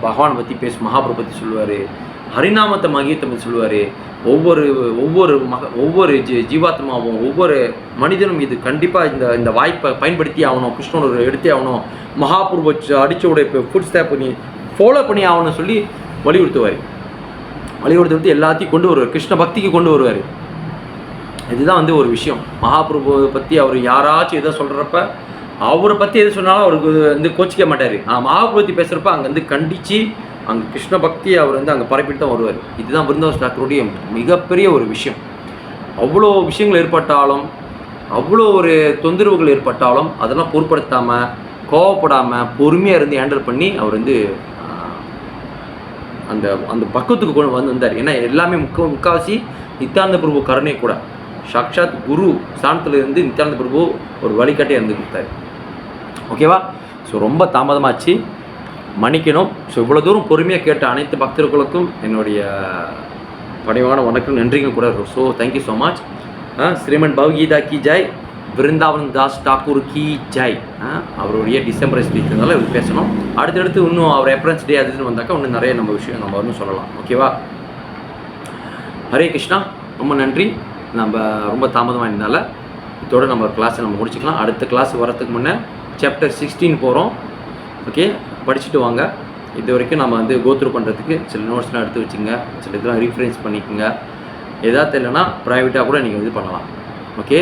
S1: பகவானை பற்றி மகாபிரபு பற்றி சொல்லுவார், ஹரிநாமத்தை மகியத்தை பற்றி சொல்லுவார். ஒவ்வொரு ஜீவாத்மாவும் ஒவ்வொரு மனிதனும் இது கண்டிப்பாக இந்த வாய்ப்பை பயன்படுத்தி ஆகணும், கிருஷ்ணனோட எடுத்தே ஆகணும், மகாபிரபு அடிச்சோடைய ஃபுட் ஸ்டெப் பண்ணி ஃபாலோ பண்ணி ஆகணும்னு சொல்லி வலியுறுத்தி எல்லாத்தையும் கொண்டு வருவார், கிருஷ்ண பக்திக்கு கொண்டு வருவார். இதுதான் வந்து ஒரு விஷயம். மகாபிரபுவை பற்றி அவர் யாராச்சும் எதை சொல்கிறப்ப அவரை பற்றி எது சொன்னாலும் அவருக்கு வந்து கோச்சிக்க மாட்டார். மகாபிரபு பற்றி பேசுகிறப்ப அங்கே வந்து கண்டித்து அங்கே கிருஷ்ண பக்தியை அவர் வந்து அங்கே பரப்பிட்டு தான் வருவார். இதுதான் பிருந்தாவன் தாக்கூருடைய மிகப்பெரிய ஒரு விஷயம். அவ்வளோ விஷயங்கள் ஏற்பட்டாலும், அவ்வளோ ஒரு தொந்தரவுகள் ஏற்பட்டாலும் அதெல்லாம் பொருட்படுத்தாமல், கோவப்படாமல், பொறுமையாக இருந்து ஹேண்டில் பண்ணி அவர் வந்து அந்த பக்குவத்துக்கு கொண்டு வந்தார். ஏன்னா எல்லாமே முக்கால்வாசி நித்யானந்த பிரபு கருணை கூட. சாக்ஷாத் குரு ஸ்தானத்தில் இருந்து நித்யானந்த பிரபு ஒரு வழிகாட்டியாக இருந்து கொடுத்தாரு. ஓகேவா? ஸோ ரொம்ப தாமதமாச்சு, மன்னிக்கணும். ஸோ இவ்வளோ தூரம் பொறுமையாக கேட்ட அனைத்து பக்தர்களுக்கும் என்னுடைய பணிவான வணக்கம், நன்றிகள் கூட. So thank you so much. Shriman Bhagavad Gita கி ஜெய். விருந்தாவன் தாஸ் தாக்கூர் கி ஜெய். அவருடைய டிசம்பர் ஸ்பீச்னால இவர் பேசணும். அடுத்தடுத்து இன்னும் அவர் ரெஃபரன்ஸ் டே அதுன்னு வந்தாக்கா இன்னும் நிறைய நம்ம விஷயம் நம்ம இன்னும் சொல்லலாம். ஓகேவா? ஹரே கிருஷ்ணா. ரொம்ப நன்றி. நம்ம ரொம்ப தாமதமாக இருந்தால இதோட நம்ம கிளாஸை நம்ம முடிச்சுக்கலாம். அடுத்த கிளாஸ் வரத்துக்கு முன்னே சாப்டர் 16 போகிறோம். ஓகே, படிச்சுட்டு வாங்க. இது வரைக்கும் நம்ம வந்து கோத்ரூ பண்ணுறதுக்கு சில நோட்ஸ்லாம் எடுத்து வச்சுங்க, சில இதெல்லாம் ரீஃபரன்ஸ் பண்ணிக்கோங்க. எதாவது இல்லைன்னா ப்ரைவேட்டாக கூட நீங்கள் இது பண்ணலாம். ஓகே.